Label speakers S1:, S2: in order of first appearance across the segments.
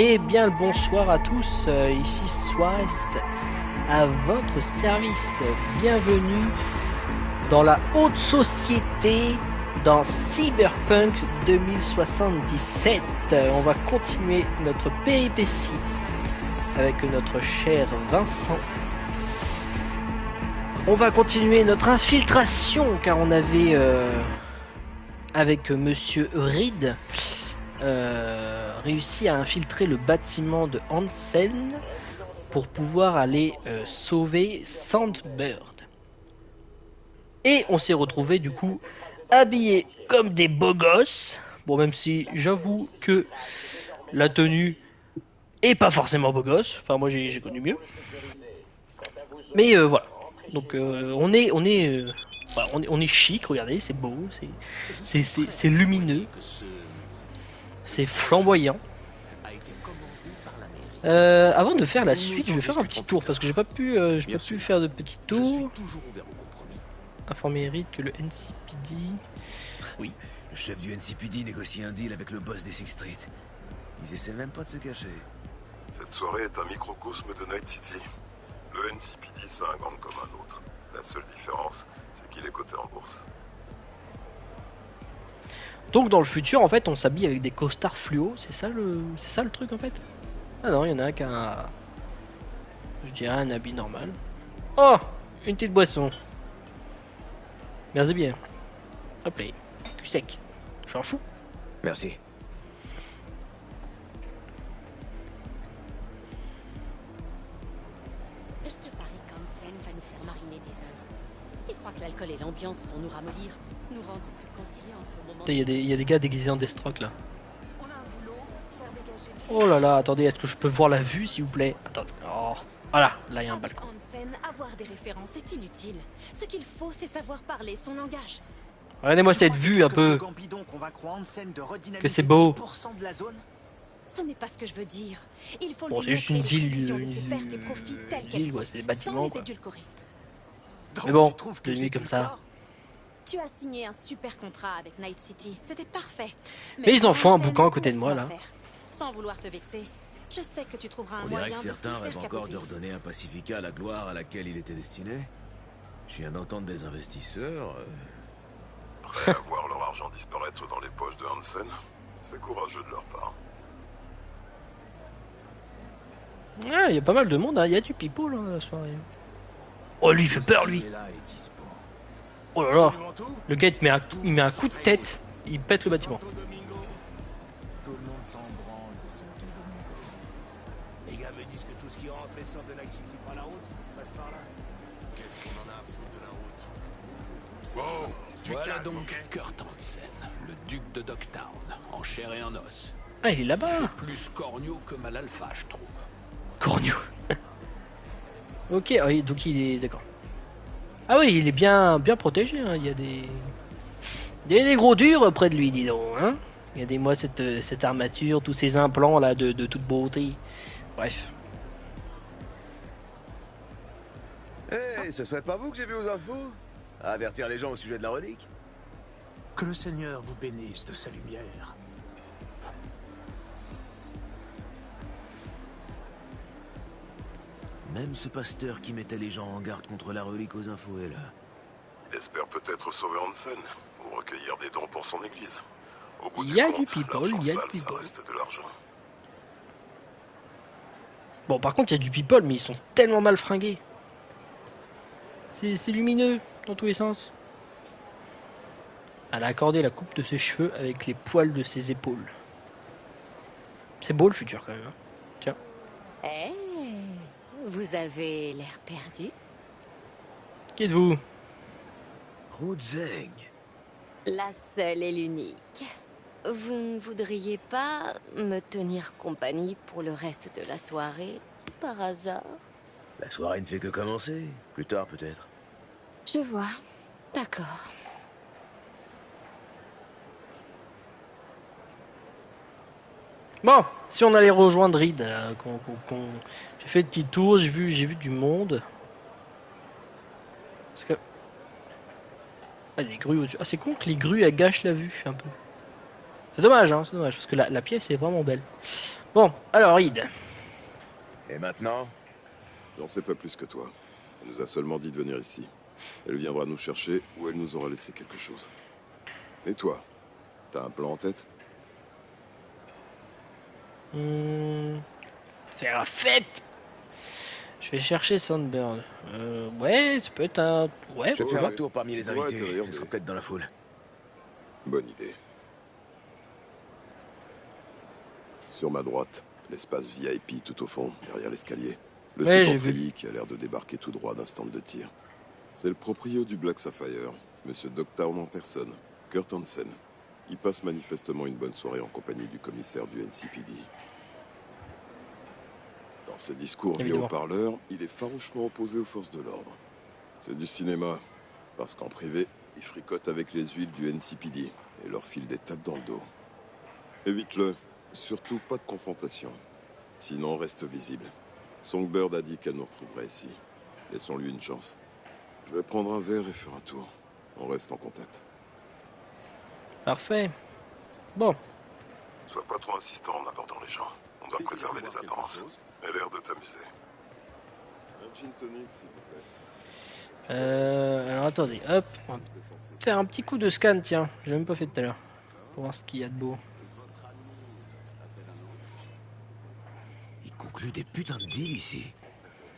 S1: Eh bien le bonsoir à tous, ici Suarez à votre service. Bienvenue dans la haute société dans Cyberpunk 2077. On va continuer notre péripétie avec notre cher Vincent. On va continuer notre infiltration car on avait avec Monsieur Reed réussi à infiltrer le bâtiment de Hansen pour pouvoir aller sauver Sandbird. Et on s'est retrouvé du coup habillés comme des beaux gosses. Bon, même si j'avoue que la tenue est pas forcément beau gosse. Enfin, moi j'ai connu mieux. Mais voilà. Donc on est chic. Regardez, c'est beau, c'est lumineux, c'est flamboyant. Avant de faire la suite, je vais faire un petit tour parce que j'ai pas pu faire de petit tour. Informer Reed que le NCPD. Oui.
S2: Le chef du NCPD négocie un deal avec le boss des Sixth Street. Ils essaient même pas de se cacher.
S3: Cette soirée est un microcosme de Night City. Le NCPD, c'est un gang comme un autre. La seule différence, c'est qu'il est coté en bourse.
S1: Donc dans le futur, en fait, on s'habille avec des costards fluo. C'est ça le truc en fait. Ah non, il y en a un qui a, je dirais, un habit normal. Oh, une petite boisson. Merci bien. Hop là, cul sec. Je suis un fou.
S2: Merci.
S4: Je te parie qu'Hansen va nous faire mariner des heures. Il croit que l'alcool et l'ambiance vont nous ramollir, nous rendre plus conciliantes au moment.
S1: Il y a des gars déguisés en Deathstroke là. Oh là là, attendez, est-ce que je peux voir la vue s'il vous plaît? Attendez. Oh, voilà, là il y a un balcon.
S4: Hansen, avoir des références est inutile. Ce qu'il faut, c'est savoir parler son langage.
S1: Regardez-moi cette vue un peu. Que c'est beau.
S4: Ce n'est pas ce que je veux dire. Il faut
S1: Bon,
S4: lui
S1: c'est juste une
S4: montrer les
S1: ville,
S4: prévisions de ses pertes et profits telles qu'elles
S1: ville,
S4: sont,
S1: ouais, c'est des bâtiments,
S4: sans
S1: quoi.
S4: les édulcorer.
S1: Mais bon, de nuit comme ça.
S4: Tu as signé un super contrat avec Night City, c'était parfait.
S1: Mais ils en font un
S4: Hansen,
S1: boucan à côté de moi là.
S4: laisse-moi faire. Sans vouloir te vexer, je sais que tu trouveras un
S2: On dirait
S4: moyen
S2: que
S4: de tout
S2: certains
S4: faire
S2: rêvent encore
S4: capoter.
S2: de redonner à Pacifica la gloire à laquelle il était destiné. Je viens d'entendre des investisseurs.
S3: Prêts à voir leur argent disparaître dans les poches de Hansen? C'est courageux de leur part.
S1: Ouais, il y a pas mal de monde, hein. Il y a du people hein, la soirée. Oh, lui il fait peur lui. Oh là là. Le gars il met un coup de tête, il pète le bâtiment.
S5: Tout le monde s'en branle de Santo Domingo. Les gars me disent que tout ce qui rentre et sort de Night City par la route passe par là. Qu'est-ce qu'on en a à foutre de la route? Wow,
S6: Voilà donc Kurt Hansen, le duc de Dogtown, en chair et en os.
S1: Ah, il est là-bas.
S6: Plus corneau que mal alpha, je trouve.
S1: Corneau. Ok, ah oui, donc il est d'accord. Ah oui, il est bien protégé. Hein. Il y a des gros durs près de lui, dis donc. Hein. Regardez-moi cette armature, tous ces implants là de toute beauté. Bref.
S2: Hey, ce serait pas vous que j'ai vu aux infos? À avertir les gens au sujet de la relique?
S5: Que le Seigneur vous bénisse de sa lumière.
S2: Même ce pasteur qui mettait les gens en garde contre la relique aux infos est là.
S3: Il espère peut-être sauver Hansen ou recueillir des dons pour son église. Au bout
S1: Il
S3: du
S1: y a
S3: compte,
S1: du people,
S3: l'argent
S1: il y a du
S3: sale, ça
S1: people.
S3: reste de l'argent.
S1: Bon, par contre, il y a du people, mais ils sont tellement mal fringués. C'est lumineux dans tous les sens. Elle a accordé la coupe de ses cheveux avec les poils de ses épaules. C'est beau le futur quand même. Hein. Tiens.
S4: Eh, vous avez l'air perdu.
S1: Qui êtes-vous?
S2: Rudzeng.
S4: La seule et l'unique. Vous ne voudriez pas me tenir compagnie pour le reste de la soirée, par hasard?
S2: La soirée ne fait que commencer. Plus tard peut-être.
S4: Je vois. D'accord.
S1: Bon, si on allait rejoindre Reed, j'ai fait le petit tour, j'ai vu du monde. Parce que... Ah, des grues au-dessus. Ah, c'est con que les grues, elles gâchent la vue, un peu. C'est dommage, hein, c'est dommage, parce que la pièce est vraiment belle. Bon, alors Reed.
S2: Et maintenant?
S3: J'en sais pas plus que toi. Elle nous a seulement dit de venir ici. Elle viendra nous chercher ou elle nous aura laissé quelque chose. Et toi? T'as un plan en tête?
S1: Faire la fête. Je vais chercher Sandburn. Ouais, ça peut être un... Ouais,
S2: Je vais
S3: Ouais,
S2: faire un tour parmi les
S3: tu dois
S2: invités.
S3: atterrir,
S2: Elle sera
S3: mais-
S2: peut-être dans la foule.
S3: Bonne idée. Sur ma droite, l'espace VIP tout au fond, derrière l'escalier. Le
S1: Ouais,
S3: type
S1: j'ai
S3: en
S1: vu.
S3: treillis qui a l'air de débarquer tout droit d'un stand de tir. C'est le proprio du Black Sapphire, Monsieur Dogtown en personne, Kurt Hansen. Il passe manifestement une bonne soirée en compagnie du commissaire du NCPD. Dans ses discours via
S1: Évidemment.
S3: haut-parleur, il est farouchement opposé aux forces de l'ordre. C'est du cinéma, parce qu'en privé, il fricote avec les huiles du NCPD et leur file des tapes dans le dos. Évite-le, surtout pas de confrontation. Sinon, reste visible. Songbird a dit qu'elle nous retrouverait ici. Laissons-lui une chance. Je vais prendre un verre et faire un tour. On reste en contact.
S1: Parfait. Bon,
S3: Sois pas trop insistant en abordant les gens. On doit préserver les apparences. Aie l'air de t'amuser. Un gin tonic, s'il vous plaît.
S1: alors attendez, hop. On va faire un petit coup de scan, tiens. J'ai même pas fait tout à l'heure. Pour voir ce qu'il y a de beau.
S5: Il conclut des putains de deals ici.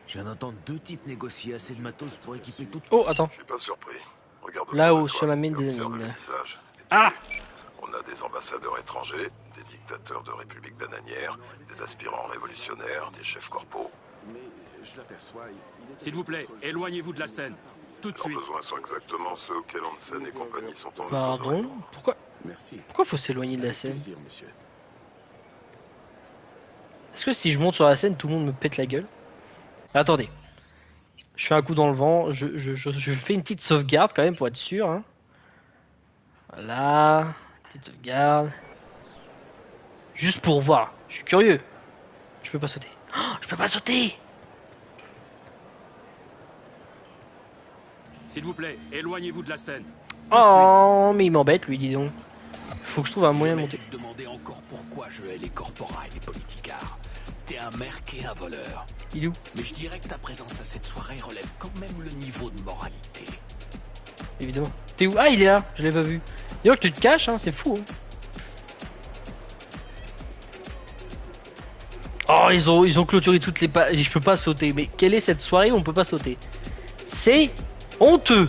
S5: Je viens d'entendre 2 types négocier assez de matos pour équiper toute...
S1: Oh, attends.
S3: Je suis pas surpris. Regarde autour
S1: Là-haut,
S3: de toi
S1: sur la mine
S3: et
S1: des
S3: observe
S1: mines.
S3: le visage, les
S1: Ah!
S3: tenues. On a des ambassadeurs étrangers, des dictateurs de républiques bananières, des aspirants révolutionnaires, des chefs corpaux.
S6: S'il vous plaît, éloignez-vous de la scène. Tout de
S3: Leurs
S6: suite.
S3: besoins sont exactement ceux auxquels Hansen et compagnie sont en mesure de
S1: Pardon?
S3: répondre.
S1: Pourquoi faut s'éloigner de la scène?
S5: monsieur.
S1: Est-ce que si je monte sur la scène, tout le monde me pète la gueule? Attendez. Je fais un coup dans le vent. Je fais une petite sauvegarde quand même pour être sûr. Hein. Voilà. Petite sauvegarde. Juste pour voir. Je suis curieux. Je peux pas sauter. Oh, je peux pas sauter!
S6: S'il vous plaît, éloignez-vous de la scène.
S1: Oh, mais il m'embête lui, dis donc. Faut que je trouve un moyen de
S6: Mais
S1: monter.
S6: je te demandais encore pourquoi je hais les corporats et les politicards. T'es un merc et un voleur.
S1: Il est où?
S6: Mais je dirais que ta présence à cette soirée relève quand même le niveau de moralité.
S1: Évidemment. T'es où? Ah, il est là. Je l'ai pas vu. D'ailleurs, tu te caches, hein. C'est fou. Hein. Oh, ils ont clôturé toutes les pas. Je peux pas sauter. Mais quelle est cette soirée où on peut pas sauter? C'est honteux.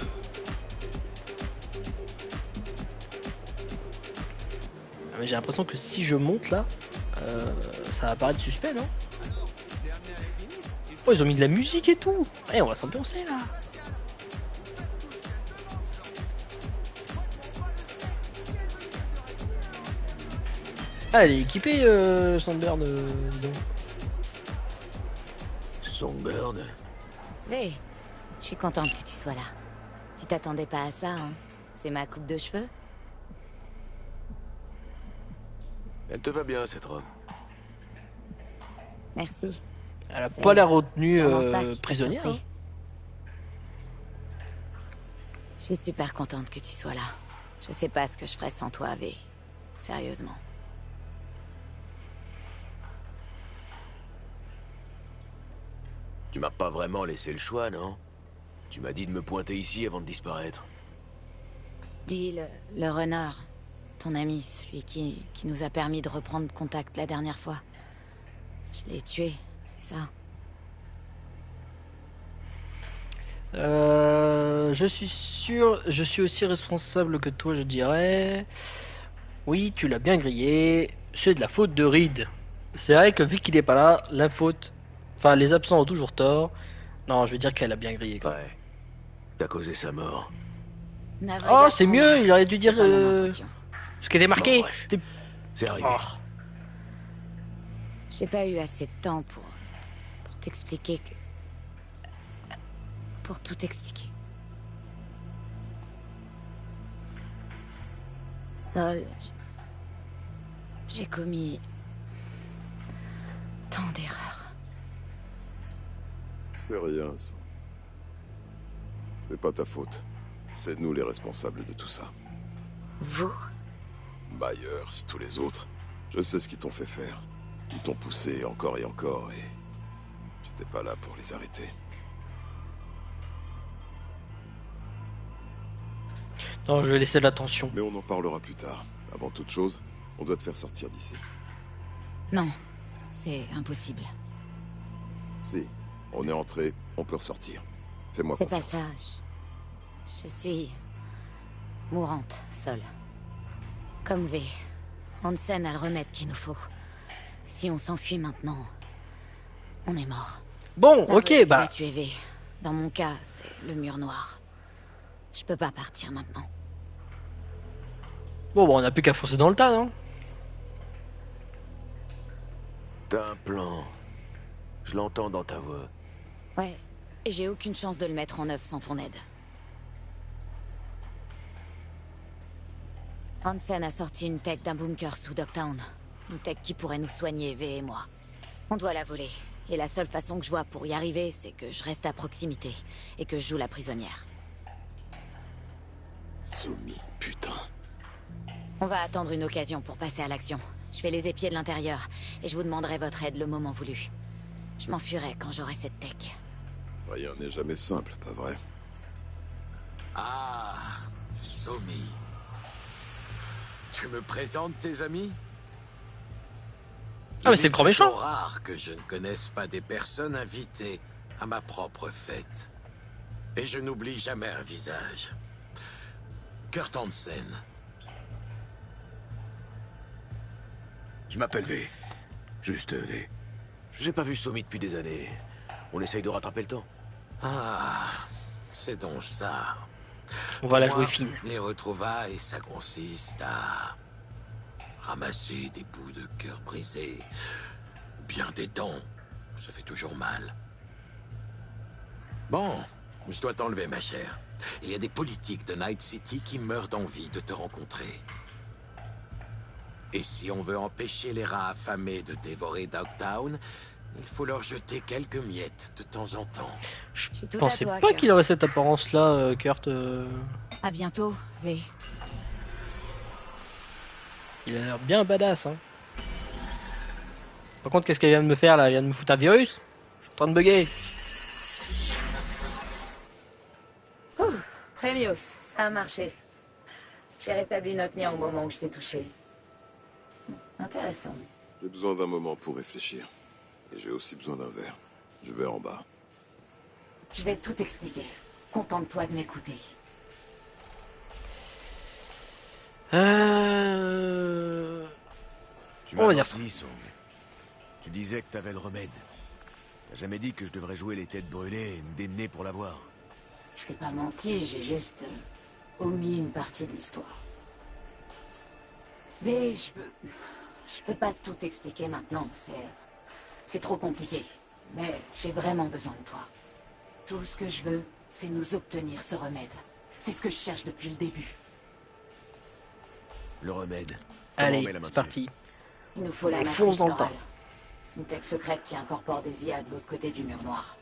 S1: Ah, mais j'ai l'impression que si je monte là, ça va paraître suspect, non? Oh, ils ont mis de la musique et tout. Eh, on va s'ambiancer là. Ah, elle est équipée, Sandbird, dis donc.
S5: Songbird.
S4: Hé, je suis contente que tu sois là. Tu t'attendais pas à ça, hein? C'est ma coupe de cheveux?
S5: Elle te va bien, cette robe.
S4: Merci.
S1: Elle a
S4: C'est
S1: pas l'air retenue
S4: sûrement ça qui t'a
S1: prisonnière.
S4: surpris. Je suis super contente que tu sois là. Je sais pas ce que je ferais sans toi, V. Sérieusement.
S5: Tu m'as pas vraiment laissé le choix, non? Tu m'as dit de me pointer ici avant de disparaître.
S4: Dis, le runner, ton ami, celui qui nous a permis de reprendre contact la dernière fois. Je l'ai tué, c'est ça?
S1: Je suis sûr, je suis aussi responsable que toi, je dirais. Oui, tu l'as bien grillé. C'est de la faute de Reed. C'est vrai que vu qu'il est pas là, la faute. Enfin, les absents ont toujours tort. Non, je veux dire qu'elle a bien grillé. Quoi.
S5: Ouais. T'as causé sa mort.
S4: Navré
S1: Oh, c'est
S4: d'apprendre.
S1: mieux, il aurait dû dire
S4: C'était pas mon intention.
S1: ce qui était marqué.
S5: Bon, bref.
S1: C'était-
S5: C'est arrivé.
S1: Oh.
S4: J'ai pas eu assez de temps pour t'expliquer que... Pour tout expliquer. Sol, j'ai commis... tant d'erreurs.
S3: C'est rien, ça. C'est pas ta faute. C'est nous les responsables de tout ça.
S4: Vous?
S3: Myers, tous les autres. Je sais ce qu'ils t'ont fait faire. Ils t'ont poussé encore et encore et j'étais pas là pour les arrêter.
S1: Non, je vais laisser de l'attention.
S3: Mais on en parlera plus tard. Avant toute chose, on doit te faire sortir d'ici.
S7: Non, c'est impossible.
S3: Si, on est entré, on peut ressortir. Fais-moi
S7: C'est pas
S3: confiance.
S7: ça. Je suis... mourante, seule. Comme V. Hansen a le remède qu'il nous faut. Si on s'enfuit maintenant, on est mort.
S1: Bon,
S7: La
S1: ok,
S7: Relique
S1: bah...
S7: va tuer V. Dans mon cas, c'est le mur noir. Je peux pas partir maintenant.
S1: Bon, bah, on n'a plus qu'à foncer dans le tas, non?
S5: T'as un plan. Je l'entends dans ta voix.
S7: Ouais, et j'ai aucune chance de le mettre en œuvre sans ton aide. Hansen a sorti une tech d'un bunker sous Dogtown. Une tech qui pourrait nous soigner, V et moi. On doit la voler. Et la seule façon que je vois pour y arriver, c'est que je reste à proximité. Et que je joue la prisonnière.
S3: Somi, putain.
S7: On va attendre une occasion pour passer à l'action. Je vais les épier de l'intérieur. Et je vous demanderai votre aide le moment voulu. Je m'enfuirai quand j'aurai cette tech.
S3: Rien n'est jamais simple, pas vrai?
S6: Ah, Somi. Tu me présentes tes amis?
S1: Ah mais c'est le grand méchant.
S6: Il est plutôt rare que je ne connaisse pas des personnes invitées à ma propre fête. Et je n'oublie jamais un visage. Kurt Hansen.
S5: Je m'appelle V. Juste V. J'ai pas vu Somi depuis des années. On essaye de rattraper le temps.
S6: Ah, c'est donc ça.
S1: On va la
S6: Pour
S1: jouer
S6: moi,
S1: fine.
S6: Les retrouvailles, ça consiste à ramasser des bouts de cœur brisés, ou bien des dents. Ça fait toujours mal. Bon, je dois t'enlever, ma chère. Il y a des politiques de Night City qui meurent d'envie de te rencontrer. Et si on veut empêcher les rats affamés de dévorer Dogtown, il faut leur jeter quelques miettes de temps en temps.
S1: Je
S7: suis tout à
S1: pensais
S7: toi,
S1: pas
S7: Kurt.
S1: qu'il aurait cette apparence-là, Kurt.
S7: À bientôt, V.
S1: Il a l'air bien badass, hein. Par contre, qu'est-ce qu'elle vient de me faire, là? Elle vient de me foutre un virus? Je suis en train de bugger.
S7: Premios, ça a marché. J'ai rétabli notre lien au moment où je t'ai touché. Intéressant.
S3: J'ai besoin d'un moment pour réfléchir. Et j'ai aussi besoin d'un verre. Je vais en bas.
S7: Je vais tout expliquer. Contente-toi de m'écouter.
S5: Tu
S1: On va
S5: m'as
S1: dire ça.
S5: menti, Song. Tu disais que t'avais le remède. T'as jamais dit que je devrais jouer les têtes brûlées et me démener pour l'avoir.
S7: Je t'ai pas menti, j'ai juste omis une partie de l'histoire. V, je peux pas tout expliquer maintenant, c'est trop compliqué. Mais j'ai vraiment besoin de toi. Tout ce que je veux, c'est nous obtenir ce remède. C'est ce que je cherche depuis le début.
S5: Le remède. Comment on
S1: Allez,
S5: met la main
S1: c'est
S5: dessus?
S1: parti.
S7: Il nous faut la
S1: On
S7: matrice
S1: fonce dans le
S7: neurale.
S1: tas.
S7: Une tech secrète qui incorpore des IA de l'autre côté du mur noir.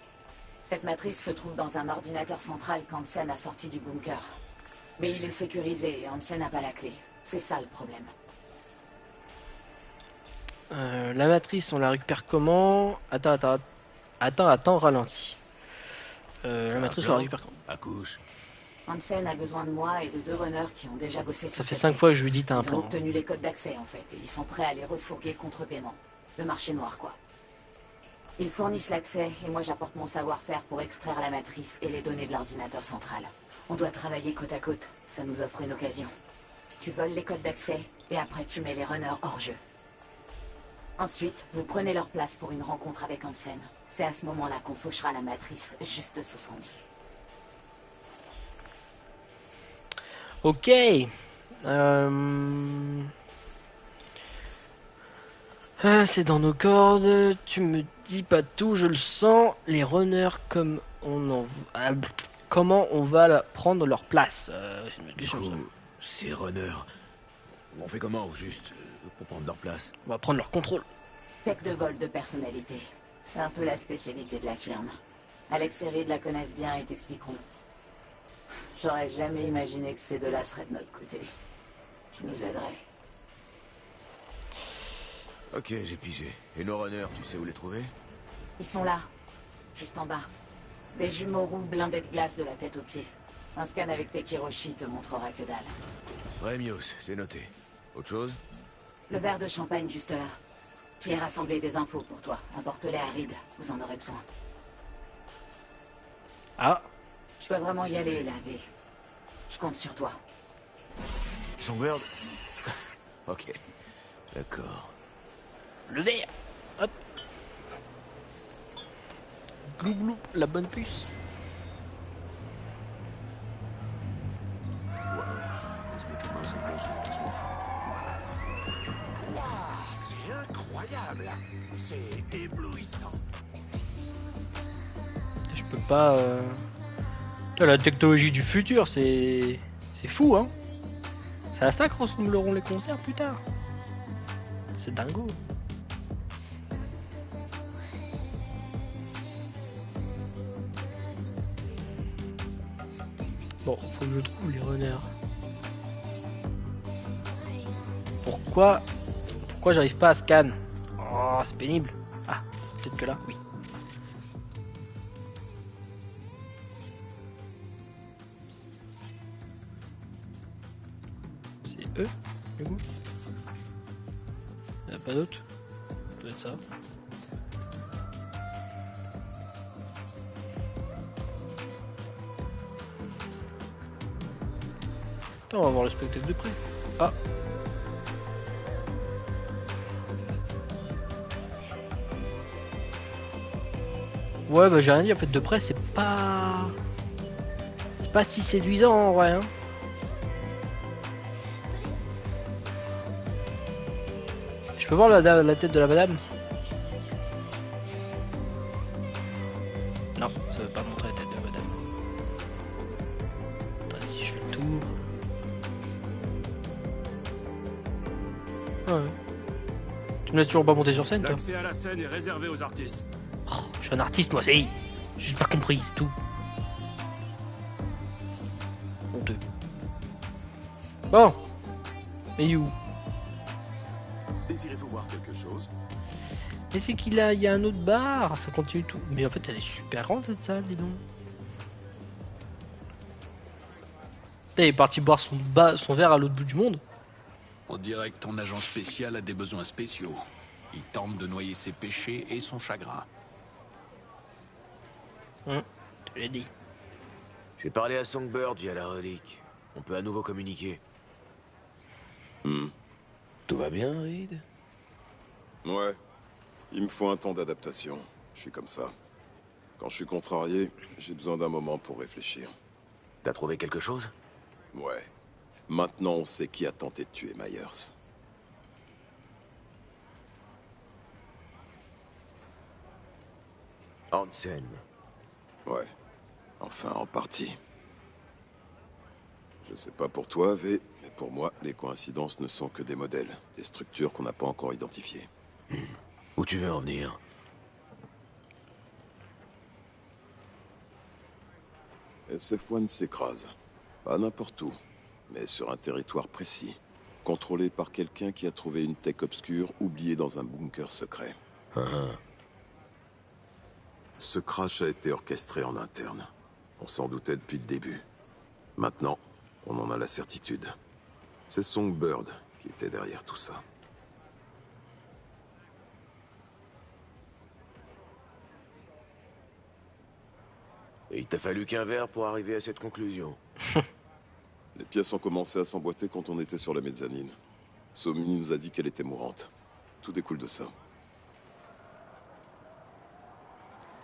S7: Cette matrice se trouve dans un ordinateur central qu'Hansen a sorti du bunker. Mais il est sécurisé et Hansen n'a pas la clé. C'est ça le problème.
S1: La matrice, on la récupère comment? Attends, ralenti. La matrice, on la récupère comment?
S5: Accouche.
S7: Hansen a besoin de moi et de 2 runners qui ont déjà bossé sur
S1: Ça fait
S7: cette
S1: 5
S7: tech.
S1: fois que je lui dis t'as un
S7: Ils ont
S1: plan.
S7: obtenu les codes d'accès en fait, et ils sont prêts à les refourguer contre paiement. Le marché noir, quoi. Ils fournissent l'accès, et moi j'apporte mon savoir-faire pour extraire la matrice et les données de l'ordinateur central. On doit travailler côte à côte, ça nous offre une occasion. Tu voles les codes d'accès, et après tu mets les runners hors jeu. Ensuite, vous prenez leur place pour une rencontre avec Hansen. C'est à ce moment-là qu'on fauchera la matrice juste sous son nez.
S1: Ok. C'est dans nos cordes. Tu me dis pas tout, je le sens. Les runners, comment on va prendre leur place? C'est une
S5: Du
S1: question, ça.
S5: coup, ces runners, on fait comment au juste pour prendre leur place?
S1: On va prendre leur contrôle.
S7: Tech de vol de personnalité. C'est un peu la spécialité de la firme. Alex et Reed la connaissent bien et t'expliqueront. J'aurais jamais imaginé que ces deux-là seraient de notre côté. Qui nous aideraient.
S2: Ok, j'ai pigé. Et nos runners, tu sais où les trouver?
S7: Ils sont là, juste en bas. Des jumeaux roux blindés de glace de la tête aux pieds. Un scan avec tes Kiroshi te montrera que dalle.
S2: Rémios, c'est noté. Autre chose?
S7: Le verre de champagne juste là. J'y ai rassemblé des infos pour toi. Apporte-les à Reed, vous en aurez besoin.
S1: Ah,
S7: Je dois vraiment y aller, là, V. Je compte sur toi.
S2: Songbird? Ok. D'accord.
S1: le verre. Hop. Glou glou, la bonne puce.
S5: Waouh, c'est incroyable. C'est éblouissant.
S1: Je peux pas... La technologie du futur, c'est fou, hein. C'est à ça que ressembleront les concerts plus tard. C'est dingo. Bon, faut que je trouve les runners. Pourquoi j'arrive pas à scan? Oh, c'est pénible. Ah, peut-être que là, oui. C'est eux, du coup. Il n'y en a pas d'autres. Ça doit être ça. Attends, on va voir le spectacle de près. Ah. Ouais, bah j'ai rien dit, en fait, de près, c'est pas si séduisant, en vrai, hein. Je peux voir la tête de la madame? Non, ça veut pas montrer la tête de la madame. Attends, si je fais le tour. Ouais. Tu me laisses toujours pas monter sur scène, toi?
S8: L'accès à la scène est réservé aux artistes.
S1: Oh, je suis un artiste, moi, c'est... J'ai juste pas compris, c'est tout. Honteux. Bon. Mais où?
S3: Désirez-vous boire quelque chose?
S1: Mais c'est qu'il y a un autre bar, ça continue tout. Mais en fait, elle est super grande, cette salle, dis donc. Putain, il est parti boire son verre à l'autre bout du monde.
S8: On dirait que ton agent spécial a des besoins spéciaux. Il tente de noyer ses péchés et son chagrin.
S1: Je l'ai dit.
S2: J'ai parlé à Songbird via la relique. On peut à nouveau communiquer. Tout va bien, Reed?
S3: Ouais. Il me faut un temps d'adaptation. Je suis comme ça. Quand je suis contrarié, j'ai besoin d'un moment pour réfléchir.
S2: T'as trouvé quelque chose?
S3: Ouais. Maintenant, on sait qui a tenté de tuer Myers.
S2: Hansen.
S3: Ouais. Enfin, en partie. Je sais pas pour toi, V, mais pour moi, les coïncidences ne sont que des modèles, des structures qu'on n'a pas encore identifiées.
S2: Où tu veux en venir?
S3: SF-1 s'écrase. Pas n'importe où, mais sur un territoire précis. Contrôlé par quelqu'un qui a trouvé une tech obscure oubliée dans un bunker secret. Ce crash a été orchestré en interne. On s'en doutait depuis le début. Maintenant, on en a la certitude. C'est Songbird qui était derrière tout ça.
S2: Et il t'a fallu qu'un verre pour arriver à cette conclusion.
S3: Les pièces ont commencé à s'emboîter quand on était sur la mezzanine. Somi nous a dit qu'elle était mourante. Tout découle de ça.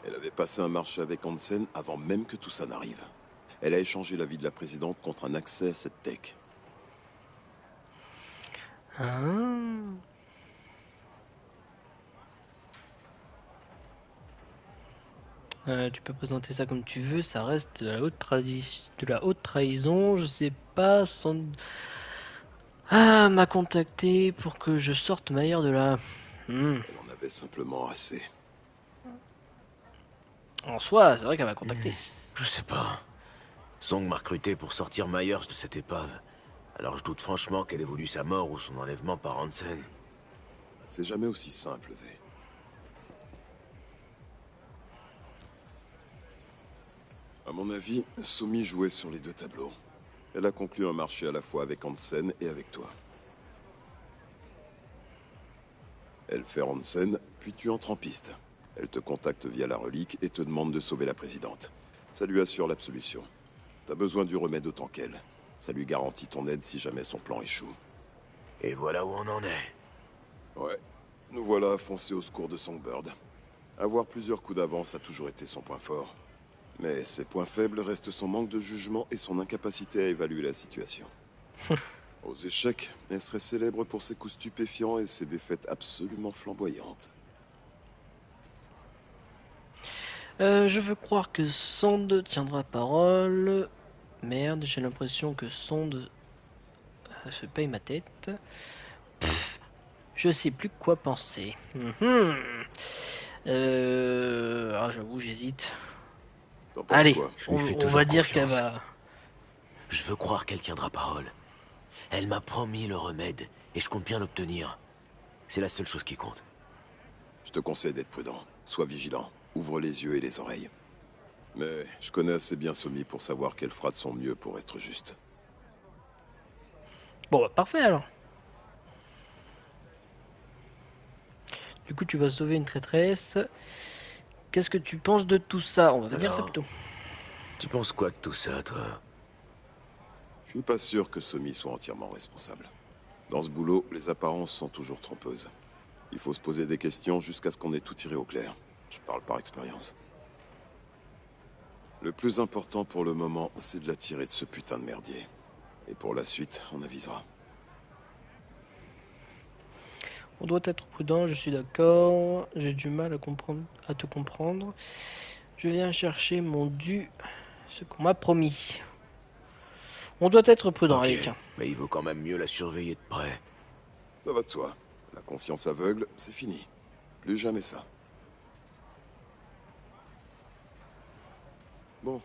S3: Elle avait passé un marché avec Hansen avant même que tout ça n'arrive. Elle a échangé la vie de la présidente contre un accès à cette tech.
S1: Tu peux présenter ça comme tu veux, ça reste de la haute trahison, je sais pas, m'a contacté pour que je sorte Mayer de là.
S3: Elle en avait simplement assez.
S1: En soi, c'est vrai qu'elle m'a contacté.
S2: Je sais pas. Song m'a recruté pour sortir Myers de cette épave. Alors je doute franchement qu'elle ait voulu sa mort ou son enlèvement par Hansen.
S3: C'est jamais aussi simple, V. À mon avis, Somi jouait sur les deux tableaux. Elle a conclu un marché à la fois avec Hansen et avec toi. Elle fait Hansen, puis tu entres en piste. Elle te contacte via la relique et te demande de sauver la présidente. Ça lui assure l'absolution. T'as besoin du remède autant qu'elle. Ça lui garantit ton aide si jamais son plan échoue.
S5: Et voilà où on en est.
S3: Ouais. Nous voilà à foncer au secours de Songbird. Avoir plusieurs coups d'avance a toujours été son point fort. Mais ses points faibles restent son manque de jugement et son incapacité à évaluer la situation. Aux échecs, elle serait célèbre pour ses coups stupéfiants et ses défaites absolument flamboyantes.
S1: Je veux croire que Sand tiendra parole. Merde, j'ai l'impression que Sand se paye ma tête. Pff, je sais plus quoi penser. Ah, j'avoue, j'hésite.
S3: T'en penses
S1: Allez,
S3: quoi?
S5: Je lui fais
S1: on
S5: toujours
S1: va dire
S5: confiance.
S1: qu'elle va...
S5: Je veux croire qu'elle tiendra parole. Elle m'a promis le remède, et je compte bien l'obtenir. C'est la seule chose qui compte.
S3: Je te conseille d'être prudent. Sois vigilant. Ouvre les yeux et les oreilles. Mais je connais assez bien Somi pour savoir qu'elle fera de son mieux pour être juste.
S1: Bon, bah, parfait alors. Du coup, tu vas sauver une traîtresse. Qu'est-ce que tu penses de tout ça? On va venir ça
S5: Alors,
S1: plutôt.
S5: Tu penses quoi de tout ça, toi?
S3: Je suis pas sûr que Somi soit entièrement responsable. Dans ce boulot, les apparences sont toujours trompeuses. Il faut se poser des questions jusqu'à ce qu'on ait tout tiré au clair. Je parle par expérience. Le plus important pour le moment, c'est de la tirer de ce putain de merdier. Et pour la suite, on avisera.
S1: On doit être prudent, je suis d'accord. J'ai du mal à te comprendre. Je viens chercher mon dû, ce qu'on m'a promis. On doit être prudent,
S5: Ok,
S1: allez, tiens.
S5: mais il vaut quand même mieux la surveiller de près.
S3: Ça va de soi. La confiance aveugle, c'est fini. Plus jamais ça. Bon.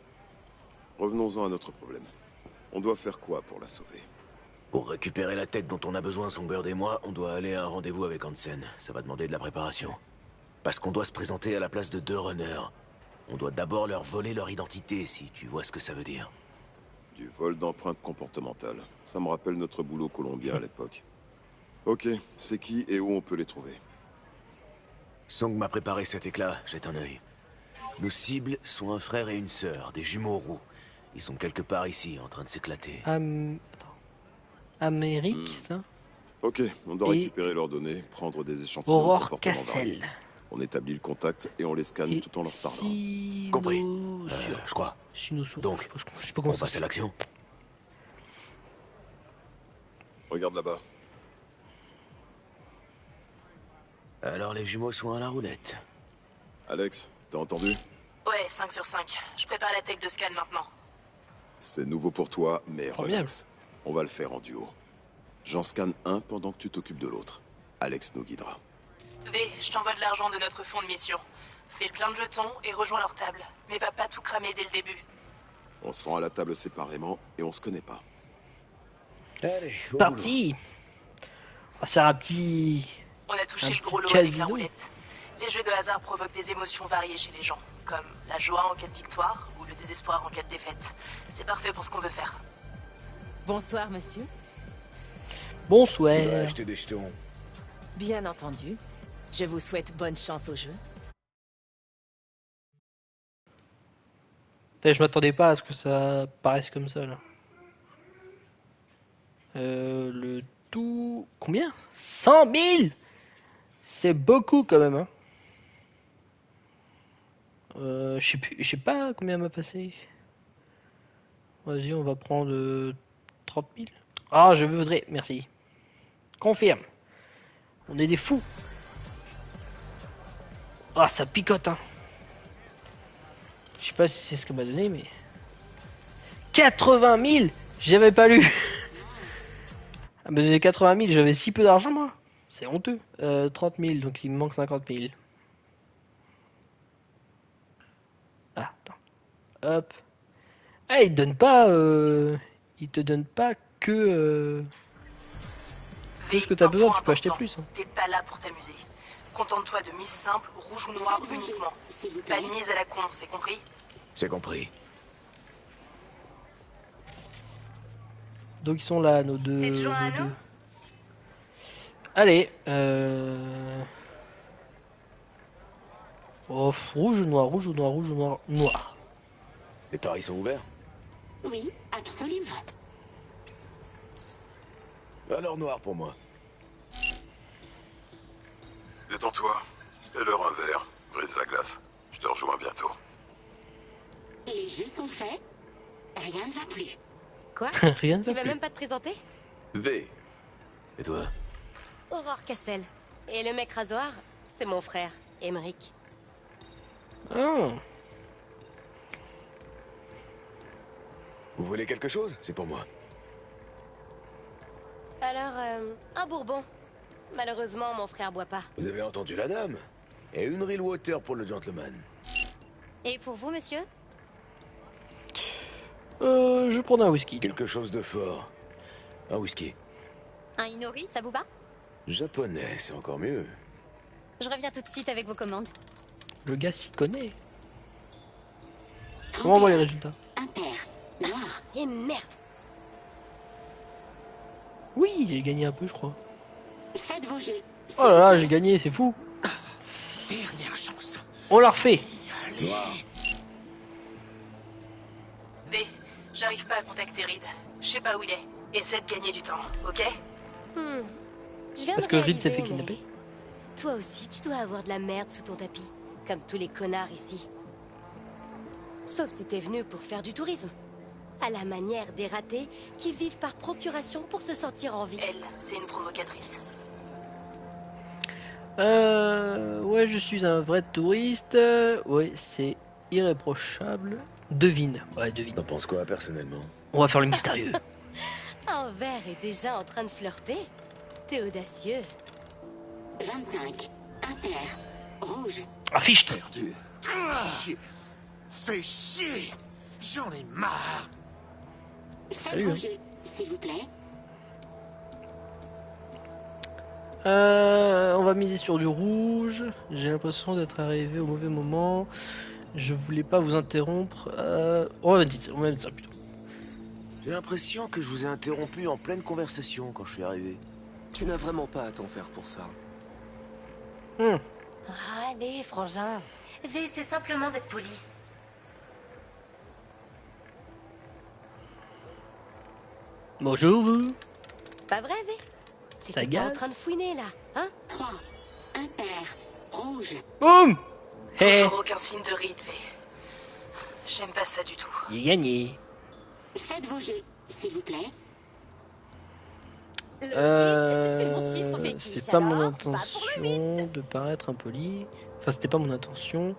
S3: Revenons-en à notre problème. On doit faire quoi pour la sauver?
S5: Pour récupérer la tête dont on a besoin, Songbird et moi, on doit aller à un rendez-vous avec Hansen. Ça va demander de la préparation. Parce qu'on doit se présenter à la place de 2 runners. On doit d'abord leur voler leur identité, si tu vois ce que ça veut dire.
S3: Du vol d'empreintes comportementales. Ça me rappelle notre boulot colombien à l'époque. Ok, c'est qui et où on peut les trouver?
S5: Song m'a préparé cet éclat, jette un œil. Nos cibles sont un frère et une sœur, des jumeaux roux. Ils sont quelque part ici, en train de s'éclater.
S1: Attends. Amérique, ça?
S3: Ok, on doit
S1: Et
S3: récupérer leurs données, prendre des échantillons de
S1: Aurore
S3: comportement variés.
S1: Cassel.
S3: On établit le contact et on les scanne
S1: Et
S3: tout en leur parlant.
S5: Compris.
S1: Sinosure.
S5: Je crois.
S1: Sinosure.
S5: Donc,
S1: je sais pas comment
S5: On
S1: ça
S5: passe à l'action.
S3: Regarde là-bas.
S5: Alors les jumeaux sont à la roulette.
S3: Alex, t'as entendu?
S9: Ouais, 5 sur 5. Je prépare la tech de scan maintenant.
S3: C'est nouveau pour toi, mais
S1: Trop
S3: relax. On va le faire en duo. J'en scanne un pendant que tu t'occupes de l'autre. Alex nous guidera.
S9: V, je t'envoie de l'argent de notre fonds de mission. Fais le plein de jetons et rejoins leur table. Mais va pas tout cramer dès le début.
S3: On se rend à la table séparément et on se connaît pas.
S5: Allez, au
S1: Parti. On va faire un petit...
S9: On a touché
S1: Un
S9: le gros
S1: petit
S9: lot avec la
S1: casino.
S9: roulette. Les jeux de hasard provoquent des émotions variées chez les gens, comme la joie en cas de victoire ou le désespoir en cas de défaite. C'est parfait pour ce qu'on veut faire.
S4: Bonsoir, monsieur.
S1: Bonsoir.
S5: boulot. Acheter des jetons.
S4: Bien entendu. Je vous souhaite bonne chance au jeu.
S1: Putain, je m'attendais pas à ce que ça paraisse comme ça, là. Le tout... Combien? 100 000. C'est beaucoup, quand même, hein. Je sais pas combien m'a passé. Vas-y, on va prendre 30 000. Ah, je voudrais... Merci. Confirme. On est des fous. Ah, ça picote, hein. Je sais pas si c'est ce que m'a donné, mais... 80 000. J'avais pas lu. Ah, mais 80 000, j'avais si peu d'argent, moi. C'est honteux. 30 000, donc il me manque 50 000. Ah, attends. Hop. Ah, il te donne pas... Il te donne pas que... Tout ce que t'as
S9: un
S1: besoin,
S9: point
S1: tu peux acheter
S9: important.
S1: plus. Hein.
S9: T'es pas là pour t'amuser. Contente-toi de mise simple, rouge ou noir uniquement. Pas de mise à la con, c'est compris?
S5: C'est compris.
S1: Donc ils sont là, nos deux.
S9: T'es toujours à
S1: nos
S9: nous
S1: deux. Allez, oh, rouge ou noir, rouge ou noir, rouge ou noir, noir.
S2: Les paris sont ouverts?
S10: Oui, absolument.
S2: Alors noir pour moi.
S3: Détends-toi. Et leur un verre. Brise la glace. Je te rejoins bientôt.
S10: Les jeux sont faits. Rien ne va plus.
S4: Quoi?
S1: Rien ne
S4: Tu
S1: va
S4: vas
S1: plus.
S4: même pas te présenter?
S2: V. Et toi?
S4: Aurore Cassel. Et le mec rasoir, c'est mon frère, Emeric.
S1: Ah.
S2: Vous voulez quelque chose? C'est pour moi.
S4: Alors, un bourbon. Malheureusement, mon frère boit pas.
S2: Vous avez entendu la dame? Et une real water pour le gentleman.
S4: Et pour vous, monsieur?
S1: Je prends un whisky.
S2: Quelque chose de fort. Un whisky.
S4: Un Inori, ça vous va?
S2: Japonais, c'est encore mieux.
S4: Je reviens tout de suite avec vos commandes.
S1: Le gars s'y connaît. Comment on voit les résultats?
S10: Impair. Noir.
S4: Et merde!
S1: Oui, j'ai gagné un peu, je crois.
S10: Faites vos jeux.
S1: Oh là là, j'ai gagné, c'est fou.
S6: Dernière chance.
S1: On l'a refait.
S9: V, j'arrive pas à contacter Reed. Je sais pas où il est. Essaie de gagner du temps, ok?
S4: Je viens
S1: Parce
S4: de
S1: que Reed s'est fait
S4: réaliser,
S1: kidnapper.
S4: mais toi aussi, tu dois avoir de la merde sous ton tapis. Comme tous les connards ici. Sauf si t'es venu pour faire du tourisme. À la manière des ratés qui vivent par procuration pour se sentir en vie.
S9: Elle, c'est une provocatrice.
S1: Ouais, je suis un vrai touriste. Ouais, c'est irréprochable. Devine. Ouais, devine.
S2: T'en penses quoi personnellement?
S1: On va faire le mystérieux.
S4: Un verre est déjà en train de flirter. T'es audacieux.
S10: 25. Impair. Rouge.
S1: Affiche.
S6: Perdu. Fais chier. J'en ai marre.
S10: Faites
S1: Salut,
S10: vos
S1: hein.
S10: jeux, s'il vous plaît.
S1: On va miser sur du rouge. J'ai l'impression d'être arrivé au mauvais moment. Je voulais pas vous interrompre. On va mettre ça plutôt.
S2: J'ai l'impression que je vous ai interrompu en pleine conversation quand je suis arrivé.
S11: Tu n'as vraiment pas à t'en faire pour ça.
S4: Allez, frangin. V, c'est simplement d'être poli.
S1: Bonjour.
S4: Pas vrai, V?
S1: Ça
S4: T'étais pas en
S1: gâte.
S4: train de fouiner, là, hein?
S10: 3. Impair. Rouge.
S1: Boum. Hey,
S9: Toujours aucun signe de Reed, V. J'aime pas ça du tout.
S1: j'ai gagné.
S10: Faites vos jeux, s'il vous plaît.
S4: Le 8, c'est mon chiffre fétiche,
S1: C'est pas mon
S4: alors, va pour le 8.
S1: intention de paraître impoli. Enfin, c'était pas mon intention.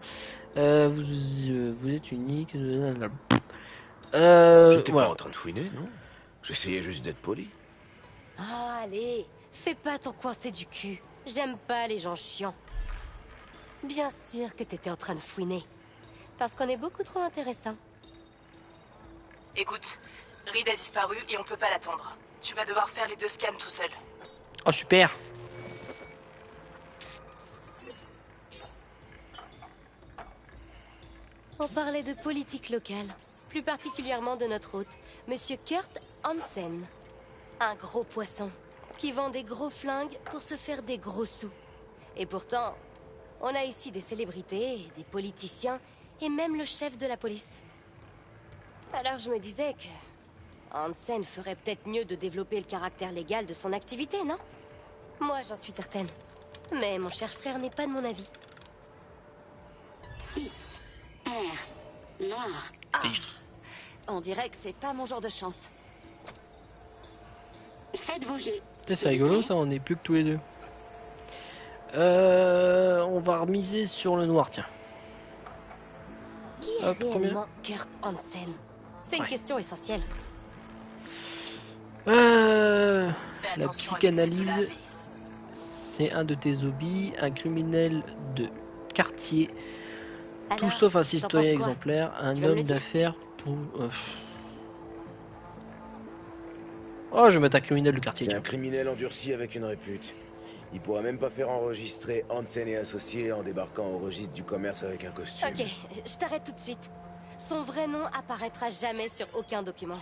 S1: Vous êtes unique.
S2: J'étais
S1: Voilà.
S2: pas en train de fouiner, non? J'essayais juste d'être poli.
S4: Ah, allez, fais pas ton coincé du cul. J'aime pas les gens chiants. Bien sûr que t'étais en train de fouiner. Parce qu'on est beaucoup trop intéressants.
S9: Écoute, Reed a disparu et on peut pas l'attendre. Tu vas devoir faire les 2 scans tout seul.
S1: Oh, super.
S4: On parlait de politique locale. Plus particulièrement de notre hôte, Monsieur Kurt Hansen. Un gros poisson qui vend des gros flingues pour se faire des gros sous. Et pourtant, on a ici des célébrités, des politiciens et même le chef de la police. Alors je me disais que Hansen ferait peut-être mieux de développer le caractère légal de son activité, non? Moi, j'en suis certaine. Mais mon cher frère n'est pas de mon avis.
S10: 6. Pair. Noir.
S12: On dirait que c'est pas mon jour de chance.
S10: Faites vos jeux.
S1: C'est rigolo ça, on est plus que tous les deux. On va remiser sur le noir, tiens.
S4: Qui est
S1: Hop,
S4: réellement Kurt Hansen? C'est une
S1: Ouais.
S4: question essentielle.
S9: Fais
S1: La
S9: attention avec ces deux-là,
S1: psychanalyse,
S9: V.
S1: c'est un de tes hobbies, un criminel de quartier, tout
S4: Alors,
S1: sauf un
S4: t'en
S1: citoyen
S4: penses quoi?
S1: exemplaire, un
S4: Tu vas me
S1: homme
S4: le dire?
S1: d'affaires pour... Oh, je vais mettre un criminel du quartier.
S2: C'est un
S1: tiens.
S2: criminel endurci avec une répute. Il pourra même pas faire enregistrer Hansen et associés en débarquant au registre du commerce avec un costume.
S4: Ok, je t'arrête tout de suite. Son vrai nom apparaîtra jamais sur aucun document.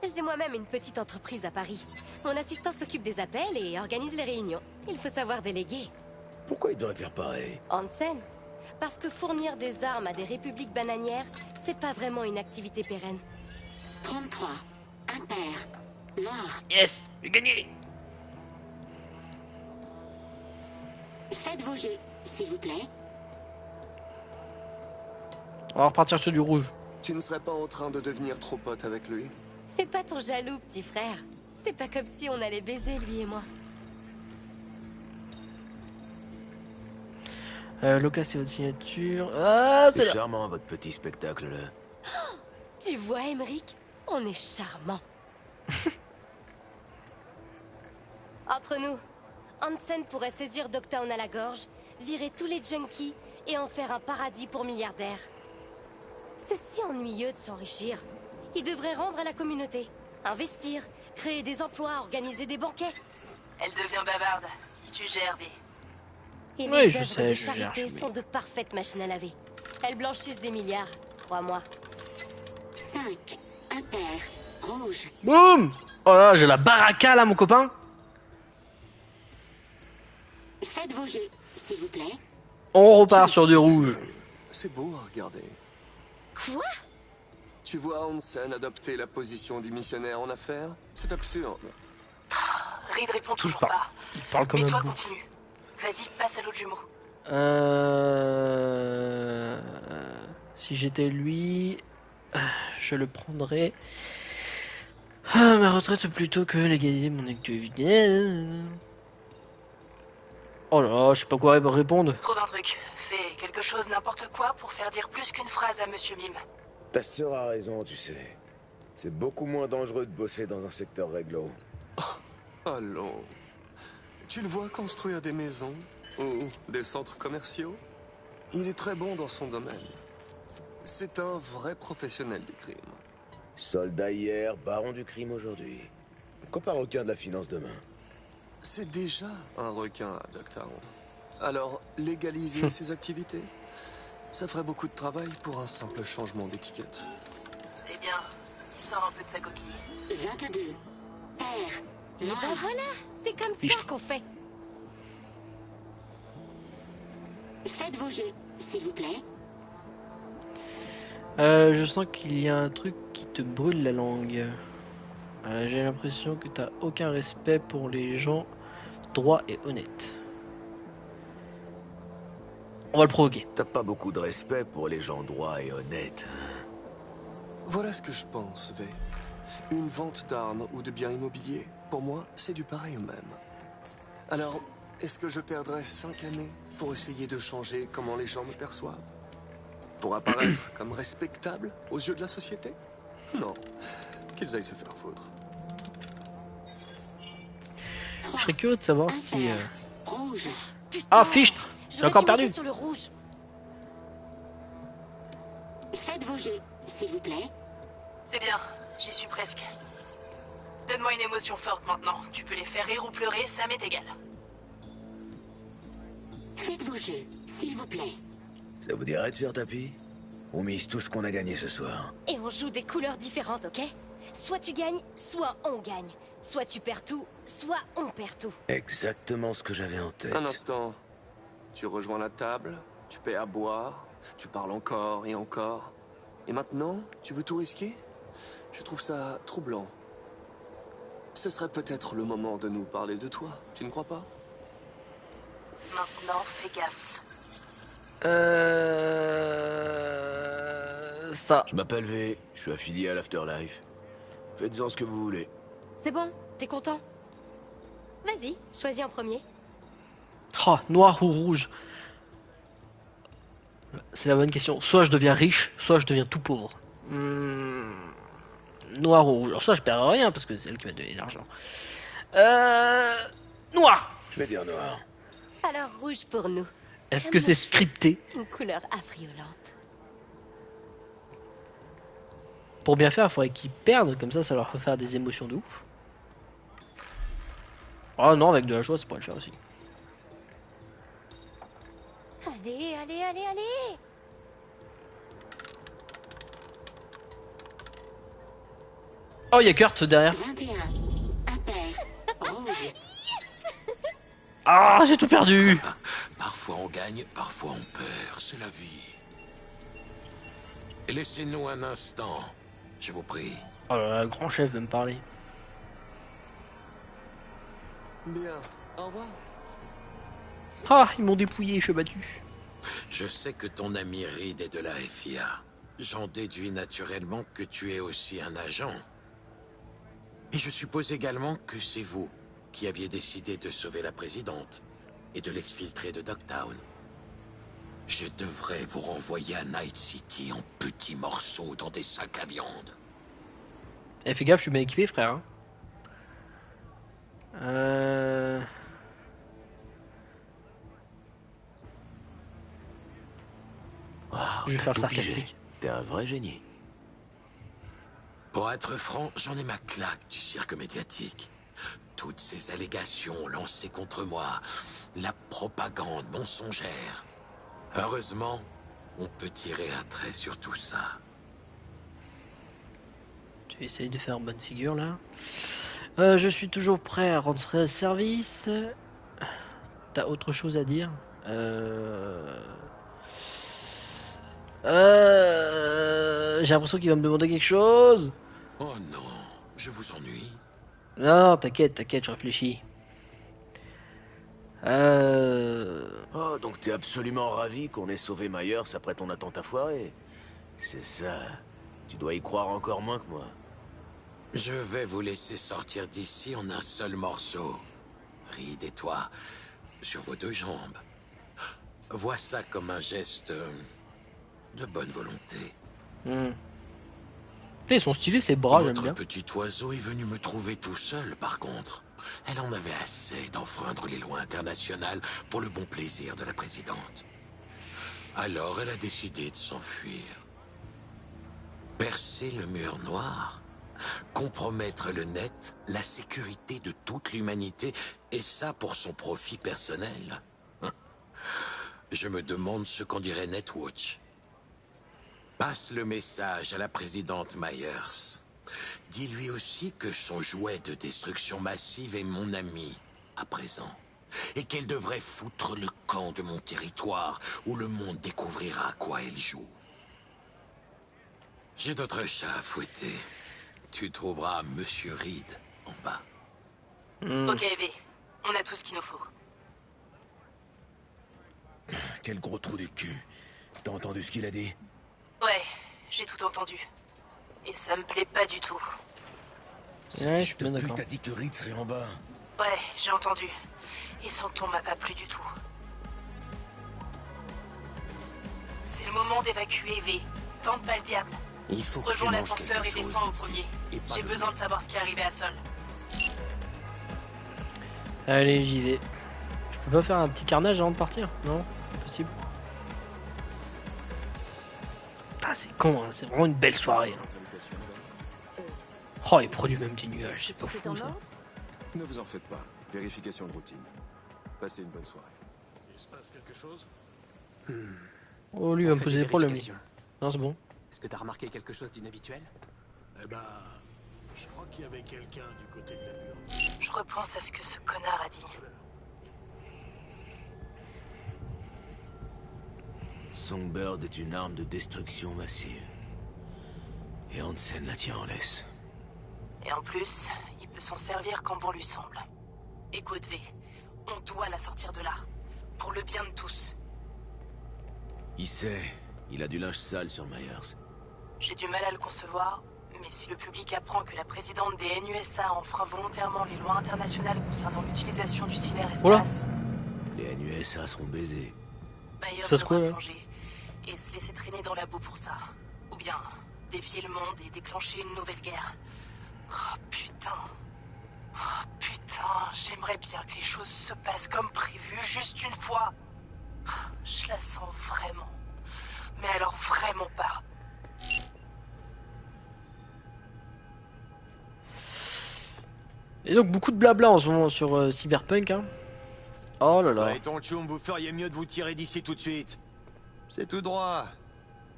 S4: J'ai moi-même une petite entreprise à Paris. Mon assistant s'occupe des appels et organise les réunions. Il faut savoir déléguer.
S2: Pourquoi il devrait faire pareil?
S4: Hansen, parce que fournir des armes à des républiques bananières, c'est pas vraiment une activité pérenne.
S10: 33. Impair. Noir.
S1: Yes, j'ai gagné.
S10: Faites vos jets, s'il vous plaît.
S1: On va repartir sur du rouge.
S11: Tu ne serais pas en train de devenir trop pote avec lui?
S4: Fais pas ton jaloux, petit frère. C'est pas comme si on allait baiser, lui et moi.
S1: Location de signature. Ah, c'est
S2: C'est
S1: là.
S2: charmant votre petit spectacle là.
S4: Tu vois, Emmerich, on est charmant. Entre nous, Hansen pourrait saisir Dogtown à la gorge, virer tous les junkies et en faire un paradis pour milliardaires. C'est si ennuyeux de s'enrichir. Il devrait rendre à la communauté, investir, créer des emplois, organiser des banquets.
S9: Elle devient bavarde. Tu gères, V.
S4: Et
S1: Oui,
S4: les
S1: je
S4: œuvres
S1: sais,
S4: de
S1: je
S4: charité
S1: gère,
S4: sont de parfaites machines à laver. Elles blanchissent des milliards, crois-moi.
S10: 5. Impair. Rouge.
S1: Boum. Oh là, j'ai la baraka là, mon copain.
S10: Faites vos jets, s'il vous plaît.
S1: On repart sur du rouge.
S11: C'est beau à regarder.
S4: Quoi?
S11: Tu vois Hansen adopter la position du missionnaire en affaires? C'est absurde.
S9: Reed répond
S1: Touche
S9: toujours
S1: pas.
S9: pas.
S1: Il parle comme
S9: Mais
S1: un
S9: toi,
S1: bout.
S9: continue. Vas-y, passe à l'autre jumeau.
S1: Si j'étais lui, je le prendrais. Ma retraite plutôt que légaliser mon activité. Oh là là, je sais pas quoi répondre.
S9: Trouve un truc. Fais quelque chose, n'importe quoi, pour faire dire plus qu'une phrase à Monsieur Mime.
S2: Ta sœur a raison, tu sais. C'est beaucoup moins dangereux de bosser dans un secteur réglo.
S11: Allons. Tu le vois construire des maisons ou des centres commerciaux? Il est très bon dans son domaine. C'est un vrai professionnel du crime.
S2: Soldat hier, baron du crime aujourd'hui. Pourquoi pas requin de la finance demain?
S11: C'est déjà un requin à Dogtown. Alors, légaliser ses activités? Ça ferait beaucoup de travail pour un simple changement d'étiquette.
S9: C'est bien. Il sort un peu de sa coquille.
S10: 22. Pair.
S4: Et
S10: Noir.
S4: ben voilà, c'est comme ça qu'on fait.
S10: Faites vos jets, s'il vous plaît.
S1: Je sens qu'il y a un truc qui te brûle la langue. J'ai l'impression que t'as aucun respect pour les gens droits et honnêtes. On va le provoquer.
S2: T'as pas beaucoup de respect pour les gens droits et honnêtes.
S11: Voilà ce que je pense, V. Une vente d'armes ou de biens immobiliers, pour moi, c'est du pareil au même. Alors, est-ce que je perdrais 5 années pour essayer de changer comment les gens me perçoivent? Pour apparaître comme respectable aux yeux de la société? Non. Qu'ils aillent se faire foutre.
S1: Je serais curieux de savoir si...
S10: Rouge.
S1: Ah, Fichtre! J'ai
S4: J'aurais
S1: encore
S4: dû miser
S1: perdu.
S4: sur le rouge.
S10: Faites vos jets, s'il vous plaît.
S9: C'est bien. J'y suis presque. Donne-moi une émotion forte maintenant. Tu peux les faire rire ou pleurer, ça m'est égal.
S10: Faites vos jets, s'il vous plaît.
S2: Ça vous dirait de faire tapis? On mise tout ce qu'on a gagné ce soir.
S4: Et on joue des couleurs différentes, ok? Soit tu gagnes, soit on gagne. Soit tu perds tout, soit on perd tout.
S2: Exactement ce que j'avais en tête.
S11: Un instant. Tu rejoins la table, tu paies à boire, tu parles encore et encore. Et maintenant, tu veux tout risquer? Je trouve ça troublant. Ce serait peut-être le moment de nous parler de toi, tu ne crois pas?
S9: Maintenant, fais gaffe.
S1: Ça.
S2: Je m'appelle V, je suis affilié à l'Afterlife. Faites-en ce que vous voulez.
S4: C'est bon, t'es content? Vas-y, choisis en premier.
S1: Oh, noir ou rouge? C'est la bonne question. Soit je deviens riche, soit je deviens tout pauvre. Noir ou rouge? Alors soit je perds rien parce que c'est elle qui m'a donné l'argent. Noir!
S2: Je vais dire noir.
S4: Alors rouge pour nous.
S1: Est-ce
S4: Comme
S1: que
S4: le
S1: c'est
S4: feu,
S1: scripté?
S4: Une couleur affriolante.
S1: Pour bien faire, il faudrait qu'ils perdent, comme ça leur fait faire des émotions de ouf. Ah non, avec de la joie, ça pourrait le faire aussi.
S4: Allez, allez, allez, allez!
S1: Oh, il y a Kurt derrière.
S10: 21. Impair. Rouge.
S1: Ah, j'ai tout perdu.
S6: Parfois on gagne, parfois on perd, c'est la vie. Et laissez-nous un instant, je vous prie.
S1: Oh là là, le grand chef veut me parler.
S11: Bien, au revoir.
S1: Ah, ils m'ont dépouillé, je suis battu.
S6: Je sais que ton ami Reed est de la FIA. J'en déduis naturellement que tu es aussi un agent. Et je suppose également que c'est vous qui aviez décidé de sauver la présidente et de l'exfiltrer de Dogtown. Je devrais vous renvoyer à Night City en petits morceaux dans des sacs à viande.
S1: Eh, fais gaffe, je suis bien équipé, frère. Hein.
S2: Wow,
S1: Je vais faire le
S2: t'as tout pigé.
S1: sarcastique.
S2: T'es un vrai génie.
S6: Pour être franc, j'en ai ma claque du cirque médiatique. Toutes ces allégations lancées contre moi, la propagande mensongère. Heureusement, on peut tirer un trait sur tout ça.
S1: Tu essayes de faire bonne figure là. Je suis toujours prêt à rentrer service. T'as autre chose à dire? J'ai l'impression qu'il va me demander quelque chose.
S6: Oh non, je vous ennuie.
S1: Non, t'inquiète, t'inquiète, je réfléchis.
S2: Oh, donc t'es absolument ravi qu'on ait sauvé Myers après ton attentat foiré. C'est ça. Tu dois y croire encore moins que moi.
S6: Je vais vous laisser sortir d'ici en un seul morceau. Reed et toi, sur vos deux jambes. Vois ça comme un geste de bonne volonté.
S1: Ils sont stylés ces bras, j'aime
S6: Votre
S1: bien.
S6: petit oiseau est venu me trouver tout seul, par contre. Elle en avait assez d'enfreindre les lois internationales pour le bon plaisir de la présidente. Alors elle a décidé de s'enfuir. Percer le mur noir, compromettre le net, la sécurité de toute l'humanité, et ça pour son profit personnel. Je me demande ce qu'en dirait Netwatch. Passe le message à la présidente Myers. Dis-lui aussi que son jouet de destruction massive est mon ami, à présent. Et qu'elle devrait foutre le camp de mon territoire, où le monde découvrira à quoi elle joue. J'ai d'autres chats à fouetter. Tu trouveras Monsieur Reed en bas.
S9: Ok, V. On a tout ce qu'il nous faut.
S2: Quel gros trou du cul. T'as entendu ce qu'il a dit?
S9: Ouais, j'ai tout entendu. Et ça me plaît pas du tout.
S1: Ouais, je suis bien d'accord.
S2: T'as dit que Reed serait en bas.
S9: Ouais, j'ai entendu. Et son ton m'a pas plu du tout. C'est le moment d'évacuer, V. Tente pas le diable.
S2: Il faut que
S9: Rejoins
S2: tu manges
S9: l'ascenseur
S2: quelque
S9: et
S2: chose,
S9: descends au
S2: Mitzi.
S9: premier.
S2: Et pas
S9: J'ai
S2: de
S9: besoin
S2: merde.
S9: de savoir ce qui est arrivé à Sol.
S1: Allez, j'y vais. Je peux pas faire un petit carnage avant de partir? Non, c'est possible. Ah, c'est con, hein. C'est vraiment une belle soirée. Hein. Oh, il produit même des nuages, c'est pas
S12: Tout est
S1: fou
S12: en
S1: ça.
S12: ordre?
S3: Ne vous en faites pas. Vérification de routine. Passez une bonne soirée.
S5: Il se passe quelque chose?
S1: Oh, lui, il va me poser des problèmes. Lui. Non, c'est bon.
S13: Est-ce que t'as remarqué quelque chose d'inhabituel?
S5: Eh ben, je crois qu'il y avait quelqu'un du côté de la mur.
S9: Je repense à ce que ce connard a dit.
S2: Songbird est une arme de destruction massive. Et Hansen la tient en laisse.
S9: Et en plus, il peut s'en servir quand bon lui semble. Écoute, V, on doit la sortir de là. Pour le bien de tous.
S2: Il sait, il a du linge sale sur Myers.
S9: J'ai du mal à le concevoir, mais si le public apprend que la présidente des NUSA enfreint volontairement les lois internationales concernant l'utilisation du cyberespace,
S2: Les NUSA seront baisés.
S9: Myers
S1: passe quoi,
S9: devra
S1: là
S9: plonger et se laisser traîner dans la boue pour ça. Ou bien défier le monde et déclencher une nouvelle guerre. Oh putain. Oh putain, j'aimerais bien que les choses se passent comme prévu, juste une fois. Je la sens vraiment. Mais alors vraiment pas.
S1: Et donc beaucoup de blabla en ce moment sur Cyberpunk. Hein. Oh là là.
S14: Ouais, ton tchoum, vous feriez mieux de vous tirer d'ici tout de suite. C'est tout droit.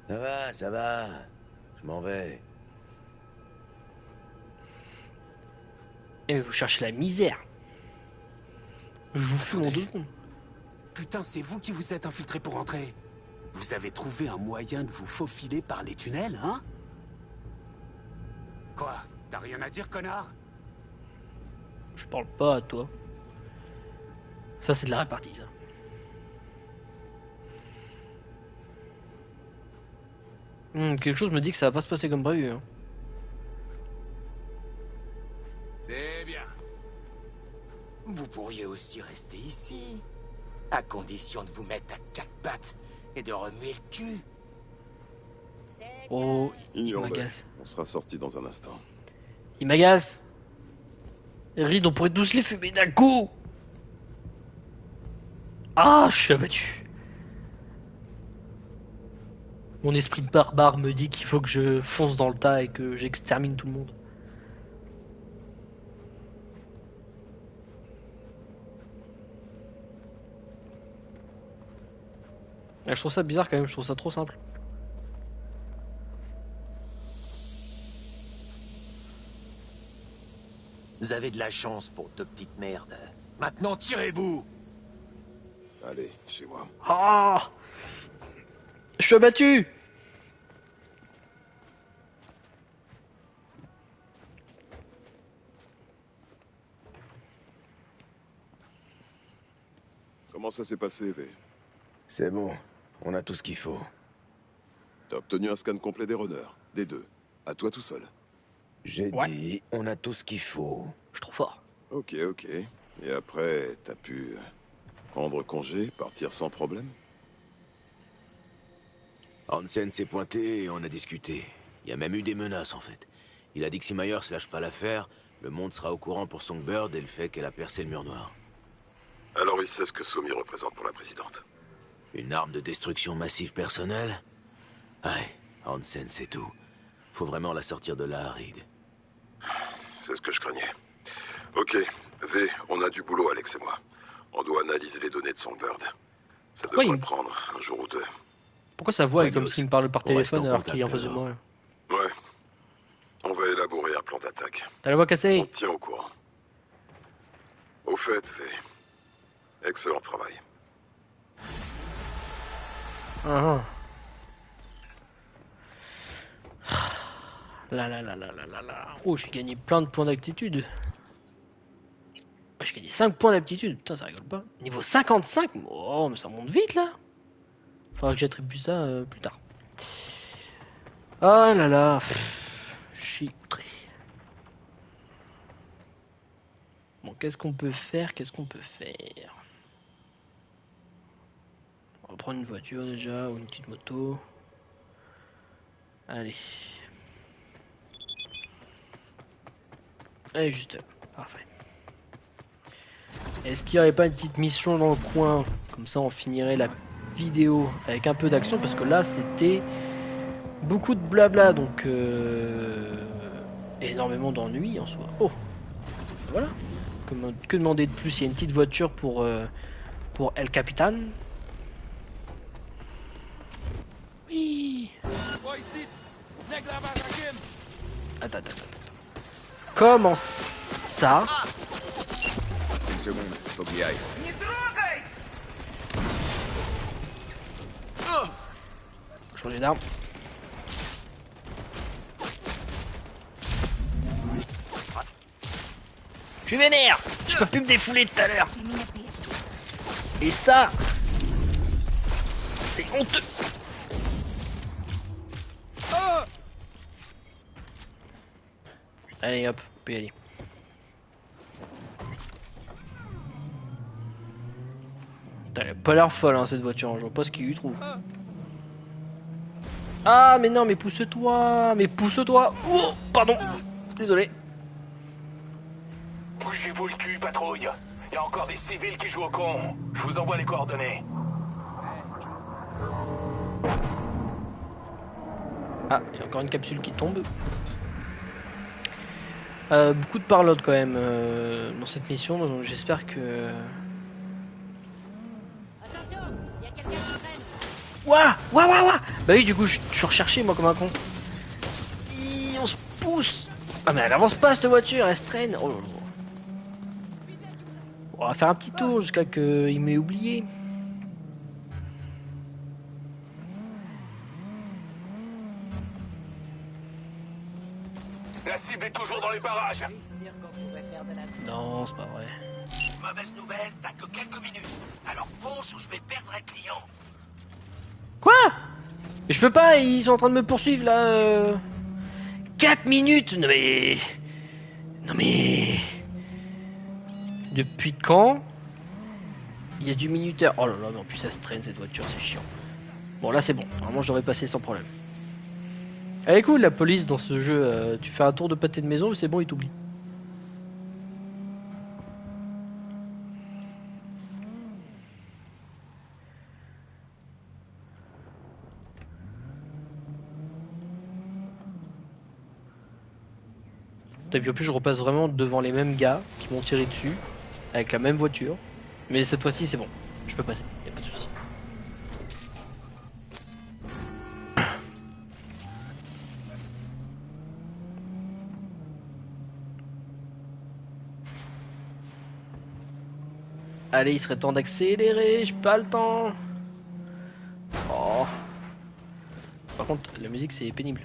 S2: Ça va. Je m'en vais.
S1: Et vous cherchez la misère. Je vous fume en 2 secondes.
S13: Putain, c'est vous qui vous êtes infiltré pour entrer. Vous avez trouvé un moyen de vous faufiler par les tunnels, hein? Quoi? T'as rien à dire, connard?
S1: Je parle pas à toi. Ça, c'est de la répartie, ça. Quelque chose me dit que ça va pas se passer comme prévu. Hein.
S13: C'est bien.
S14: Vous pourriez aussi rester ici. À condition de vous mettre à 4 pattes et de remuer le cul.
S1: Oh, il
S3: Ignore-le.
S1: m'agace.
S3: On sera sorti dans un instant.
S1: Il m'agace. Reed, on pourrait tous les fumer d'un coup. Ah, je suis abattu. Mon esprit de barbare me dit qu'il faut que je fonce dans le tas et que j'extermine tout le monde. Je trouve ça bizarre quand même, je trouve ça trop simple.
S14: Vous avez de la chance pour 2 petites merdes. Maintenant, tirez-vous!
S3: Allez, chez moi.
S1: Ah, je suis abattu.
S3: Comment ça s'est passé, V?
S2: C'est bon. On a tout ce qu'il faut.
S3: T'as obtenu un scan complet des runners. Des 2. À toi tout seul.
S2: J'ai dit, on a tout ce qu'il faut.
S1: Je suis trop fort.
S3: Ok. Et après, t'as pu prendre congé, partir sans problème?
S2: Hansen s'est pointé et on a discuté. Il y a même eu des menaces, en fait. Il a dit que si Myers lâche pas l'affaire, le monde sera au courant pour Songbird et le fait qu'elle a percé le mur noir.
S3: Alors il sait ce que Somi représente pour la présidente.
S2: Une arme de destruction massive personnelle? Ouais, Hansen, c'est tout. Faut vraiment la sortir de là, Reed.
S3: C'est ce que je craignais. Ok, V, on a du boulot, Alex et moi. On doit analyser les données de Songbird. Ça
S1: Pourquoi
S3: devrait prendre un jour ou 2.
S1: Pourquoi sa voix est comme
S2: Radios,
S1: s'il me parle par
S2: on reste
S1: téléphone
S2: en
S1: alors qu'il est en
S2: contact,
S1: face de moi?
S3: Ouais. On va élaborer un plan d'attaque.
S1: T'as la voix cassée?
S3: On te tient au courant. Au fait, V, excellent travail.
S1: Ah. Là. Oh, j'ai gagné plein de points d'aptitude. J'ai gagné 5 points d'aptitude. Putain, ça rigole pas. Niveau 55? Oh, mais ça monte vite là. Faudra que j'attribue ça plus tard. Ah là là. Je suis outré. Bon, qu'est-ce qu'on peut faire? On va prendre une voiture déjà, ou une petite moto. Allez. Allez, juste. Parfait. Est-ce qu'il n'y aurait pas une petite mission dans le coin? Comme ça, on finirait la vidéo avec un peu d'action. Parce que là, c'était beaucoup de blabla. Donc, énormément d'ennuis en soi. Oh! Voilà. Que demander de plus? Il y a une petite voiture pour El Capitan. Oui. Attends. Comment ça?
S5: Une seconde, faut qu'il y aille.
S1: Changer d'arme. Je suis vénère. Je peux plus me défouler tout à l'heure. Et ça, c'est honteux. Allez hop, on peut y aller. Putain, elle a pas l'air folle hein, cette voiture, hein. Je vois pas ce qu'il lui trouve. Ah mais non, mais pousse-toi. Oh, pardon. Désolé.
S15: Bougez-vous le cul, patrouille. Il y a encore des civils qui jouent au con. Je vous envoie les coordonnées.
S1: Ah, il y a encore une capsule qui tombe. Beaucoup de parlotte quand même dans cette mission, donc j'espère que...
S10: Attention, il y a quelqu'un qui traîne.
S1: Ouah, ouah, ouah, ouah. Bah oui, du coup, je suis recherché, moi, comme un con. On se pousse. Ah, mais elle avance pas, cette voiture, elle se traîne. Oh là là. On va faire un petit tour jusqu'à qu'il m'ait oublié.
S15: La cible est toujours dans les barrages.
S1: Non, c'est pas vrai.
S14: Mauvaise nouvelle, t'as que quelques minutes. Alors fonce ou je vais perdre un client.
S1: Quoi? Mais je peux pas, ils sont en train de me poursuivre là. 4 minutes. Non mais... Non mais... Depuis quand il y a du minuteur? Oh là là, mais en plus ça se traîne cette voiture, c'est chiant. Bon là c'est bon, normalement je devrais passer sans problème. Elle est cool la police dans ce jeu, tu fais un tour de pâté de maison et c'est bon, il t'oublie. Et puis en plus je repasse vraiment devant les mêmes gars qui m'ont tiré dessus, avec la même voiture. Mais cette fois-ci c'est bon, je peux passer, y a pas de souci. Allez, il serait temps d'accélérer, j'ai pas le temps. Oh. Par contre, la musique c'est pénible.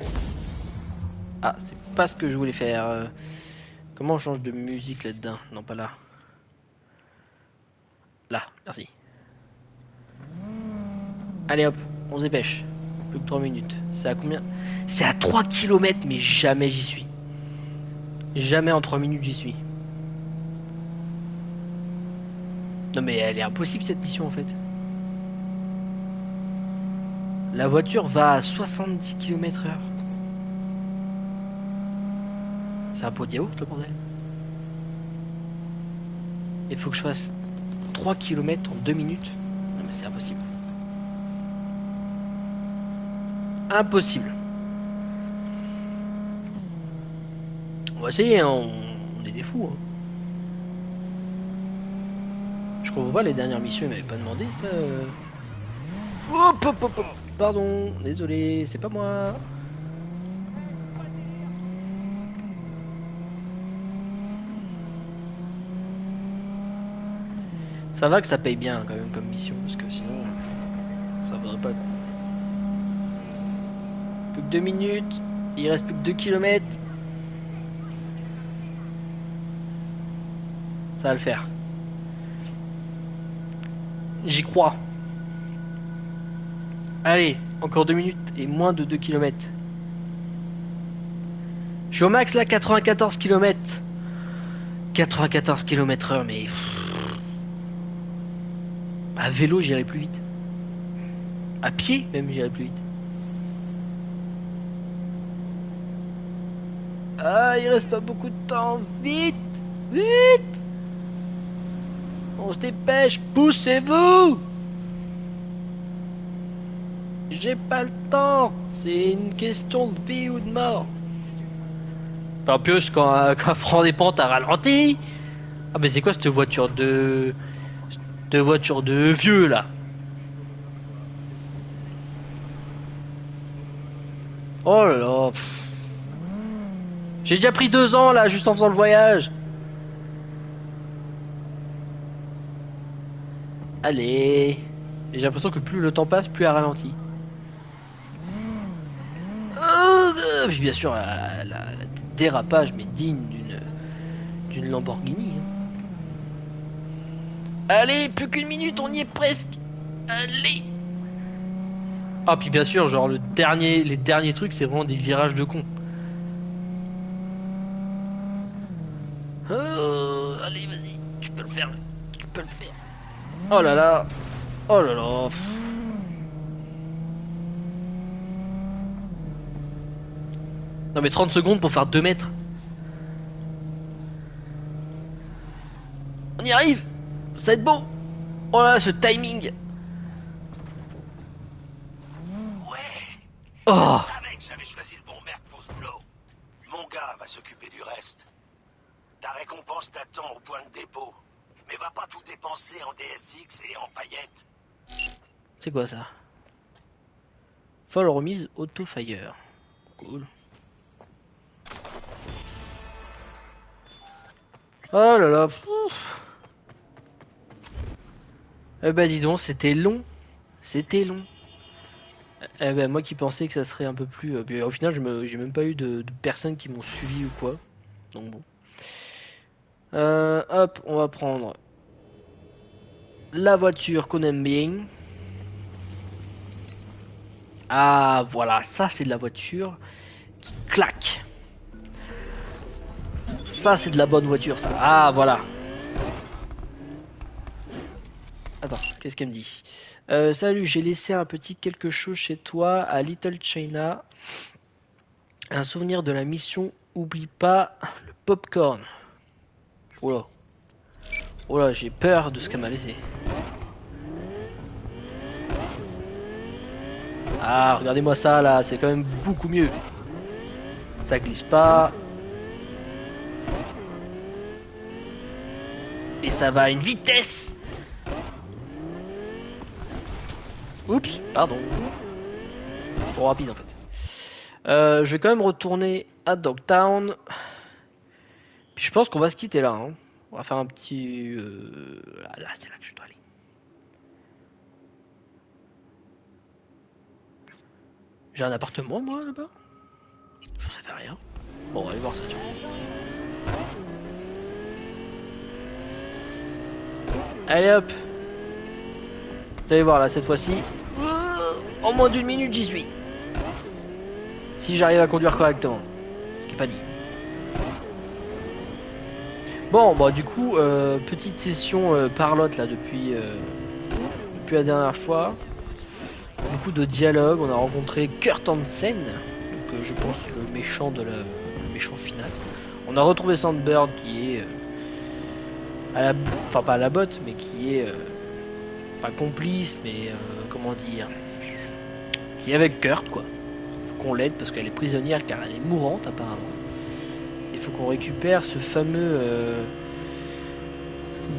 S1: Ah, c'est pas ce que je voulais faire. Comment on change de musique là-dedans? Non, pas là. Là, merci. Allez hop, on se dépêche. Plus que 3 minutes. C'est à combien? C'est à 3 km, mais jamais j'y suis. Jamais en 3 minutes j'y suis. Non mais elle est impossible cette mission en fait. La voiture va à 70 km/h. C'est un pot de yaourt le bordel. Il faut que je fasse 3 km en 2 minutes. Non mais c'est impossible. Impossible. On va essayer, hein. On est des fous. Hein. Je comprends pas, les dernières missions, ils m'avaient pas demandé ça. Hop, hop, hop, hop. Pardon, désolé, c'est pas moi. Ça va que ça paye bien quand même comme mission, parce que sinon, ça vaudrait pas. Plus que 2 minutes, il reste plus que 2 km. Ça va le faire. J'y crois. Allez, encore 2 minutes et moins de 2 km. Je suis au max là, 94 km. 94 km/h, mais... À vélo, j'irai plus vite. À pied, même, j'irai plus vite. Ah, il reste pas beaucoup de temps. Vite! Vite! On se dépêche, poussez-vous! J'ai pas le temps. C'est une question de vie ou de mort. Pas plus quand elle prend des pentes à ralenti. Ah mais c'est quoi cette voiture de... Cette voiture de vieux là? Oh là là. J'ai déjà pris 2 ans là, juste en faisant le voyage. Allez. J'ai l'impression que plus le temps passe, plus elle ralentit. Puis bien sûr, la dérapage, mais digne d'une Lamborghini. Hein. Allez, plus qu'une minute, on y est presque. Allez. Ah, puis bien sûr, genre les derniers trucs, c'est vraiment des virages de con. Oh, allez, vas-y, tu peux le faire. Tu peux le faire. Oh là là. Oh là là. Non mais 30 secondes pour faire 2 mètres. On y arrive. Ça va être bon. Oh là là, ce timing.
S14: Ouais.
S1: Oh.
S14: Je savais que j'avais choisi le bon mec pour ce boulot. Mon gars va s'occuper du reste. récompense t'attend au point de dépôt. Mais va pas tout dépenser en DSX et en paillettes.
S1: C'est quoi ça? Folle remise auto-fire. Cool. Oh là là. Ouf. Eh ben dis donc, c'était long. C'était long. Eh ben moi qui pensais que ça serait un peu plus... au final, j'ai même pas eu de personnes qui m'ont suivi ou quoi. Donc bon. Hop, on va prendre la voiture qu'on aime bien. Ah voilà, ça c'est de la voiture qui claque. Ça c'est de la bonne voiture ça. Ah voilà. Attends, qu'est-ce qu'elle me dit? Salut, j'ai laissé un petit quelque chose chez toi à Little China. Un souvenir de la mission. Oublie pas le popcorn. Oh là. Oh là, j'ai peur de ce qu'elle m'a laissé. Ah, regardez-moi ça là, c'est quand même beaucoup mieux. Ça glisse pas. Et ça va à une vitesse. Oups, pardon. Trop rapide en fait. Je vais quand même retourner à Dogtown. Puis je pense qu'on va se quitter là. Hein. On va faire un petit... Là, c'est là que je dois aller. J'ai un appartement moi là-bas? Je savais rien. Bon, on va aller voir ça. Tiens. Allez hop. Vous allez voir là cette fois-ci. En moins d'une minute j'y suis. Si j'arrive à conduire correctement. Ce qui est pas dit. Bon bah du coup petite session parlotte là depuis la dernière fois. Beaucoup de dialogue, on a rencontré Kurt Hansen, donc je pense le méchant de le méchant final. On a retrouvé Sandbird qui est enfin pas à la botte mais qui est pas complice mais comment dire, qui est avec Kurt quoi. Faut qu'on l'aide parce qu'elle est prisonnière car elle est mourante apparemment. Il faut qu'on récupère ce fameux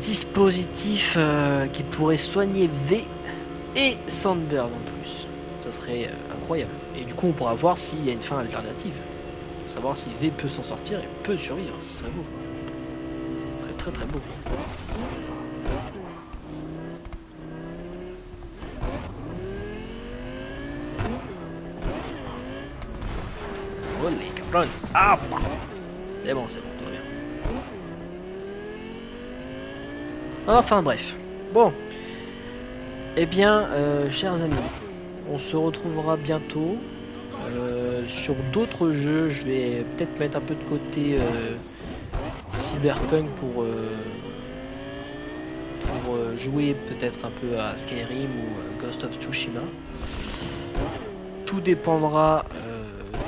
S1: dispositif qui pourrait soigner V et Sandbird en plus. Ça serait incroyable. Et du coup on pourra voir s'il y a une fin alternative. Savoir si V peut s'en sortir et peut survivre. Ce serait beau. Ce serait très très beau. Oh les cabrons. Ah bah. C'est bon, tout va bien. Enfin bref. Bon. Eh bien, chers amis, on se retrouvera bientôt sur d'autres jeux. Je vais peut-être mettre un peu de côté Cyberpunk pour jouer peut-être un peu à Skyrim ou Ghost of Tsushima. Tout dépendra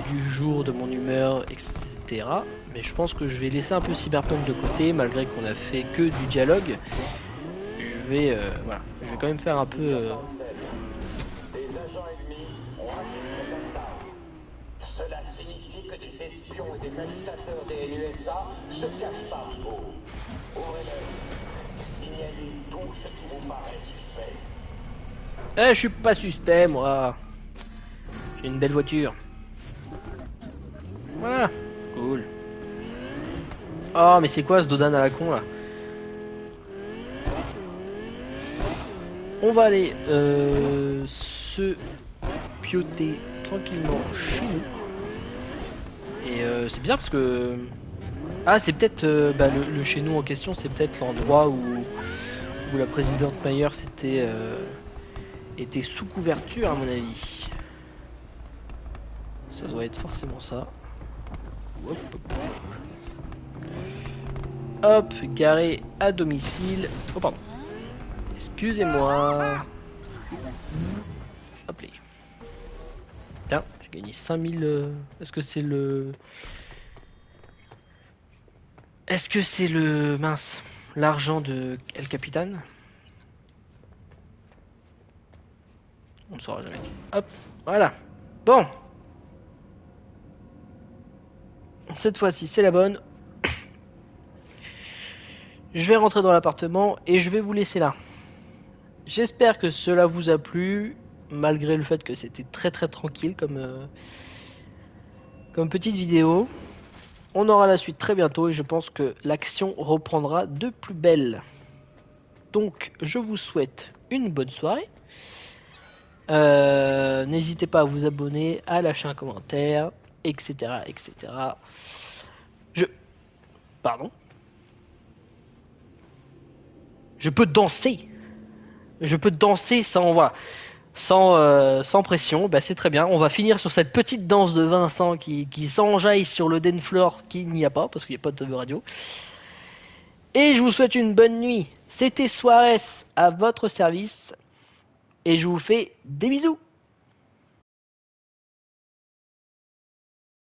S1: du jour, de mon humeur, etc. Mais je pense que je vais laisser un peu Cyberpunk de côté, malgré qu'on a fait que du dialogue. Voilà, je vais quand même faire un peu.
S5: Des agents ennemis ont infiltré Dogtown. Cela signifie que des espions et des agitateurs des NUSA se cachent parmi vous. Ouvrez-le. Signalez tout ce qui vous paraît suspect.
S1: Je suis pas suspect, moi. J'ai une belle voiture. Voilà, cool. Oh, mais c'est quoi ce Dodan à la con là? On va aller se pioter tranquillement chez nous. Et c'est bizarre parce que... Ah, c'est peut-être le chez nous en question, c'est peut-être l'endroit où la présidente Mayer était sous couverture à mon avis. Ça doit être forcément ça. Hop, hop, hop. Hop, garé à domicile. Oh pardon. Excusez-moi. Hop là. Tiens, j'ai gagné 5000. Est-ce que c'est le... Est-ce que c'est le... Mince. L'argent de El Capitan? On ne saura jamais. Hop, voilà. Bon. Cette fois-ci, c'est la bonne. je vais rentrer dans l'appartement et je vais vous laisser là. J'espère que cela vous a plu, malgré le fait que c'était très tranquille comme petite vidéo. On aura la suite très bientôt et je pense que l'action reprendra de plus belle. Donc je vous souhaite une bonne soirée. N'hésitez pas à vous abonner, à lâcher un commentaire, etc. Pardon. Je peux danser. Je peux danser sans pression. Bah, c'est très bien. On va finir sur cette petite danse de Vincent qui s'enjaille sur le dance floor qu'il n'y a pas parce qu'il n'y a pas de radio. Et je vous souhaite une bonne nuit. C'était Suarez à votre service. Et je vous fais des bisous.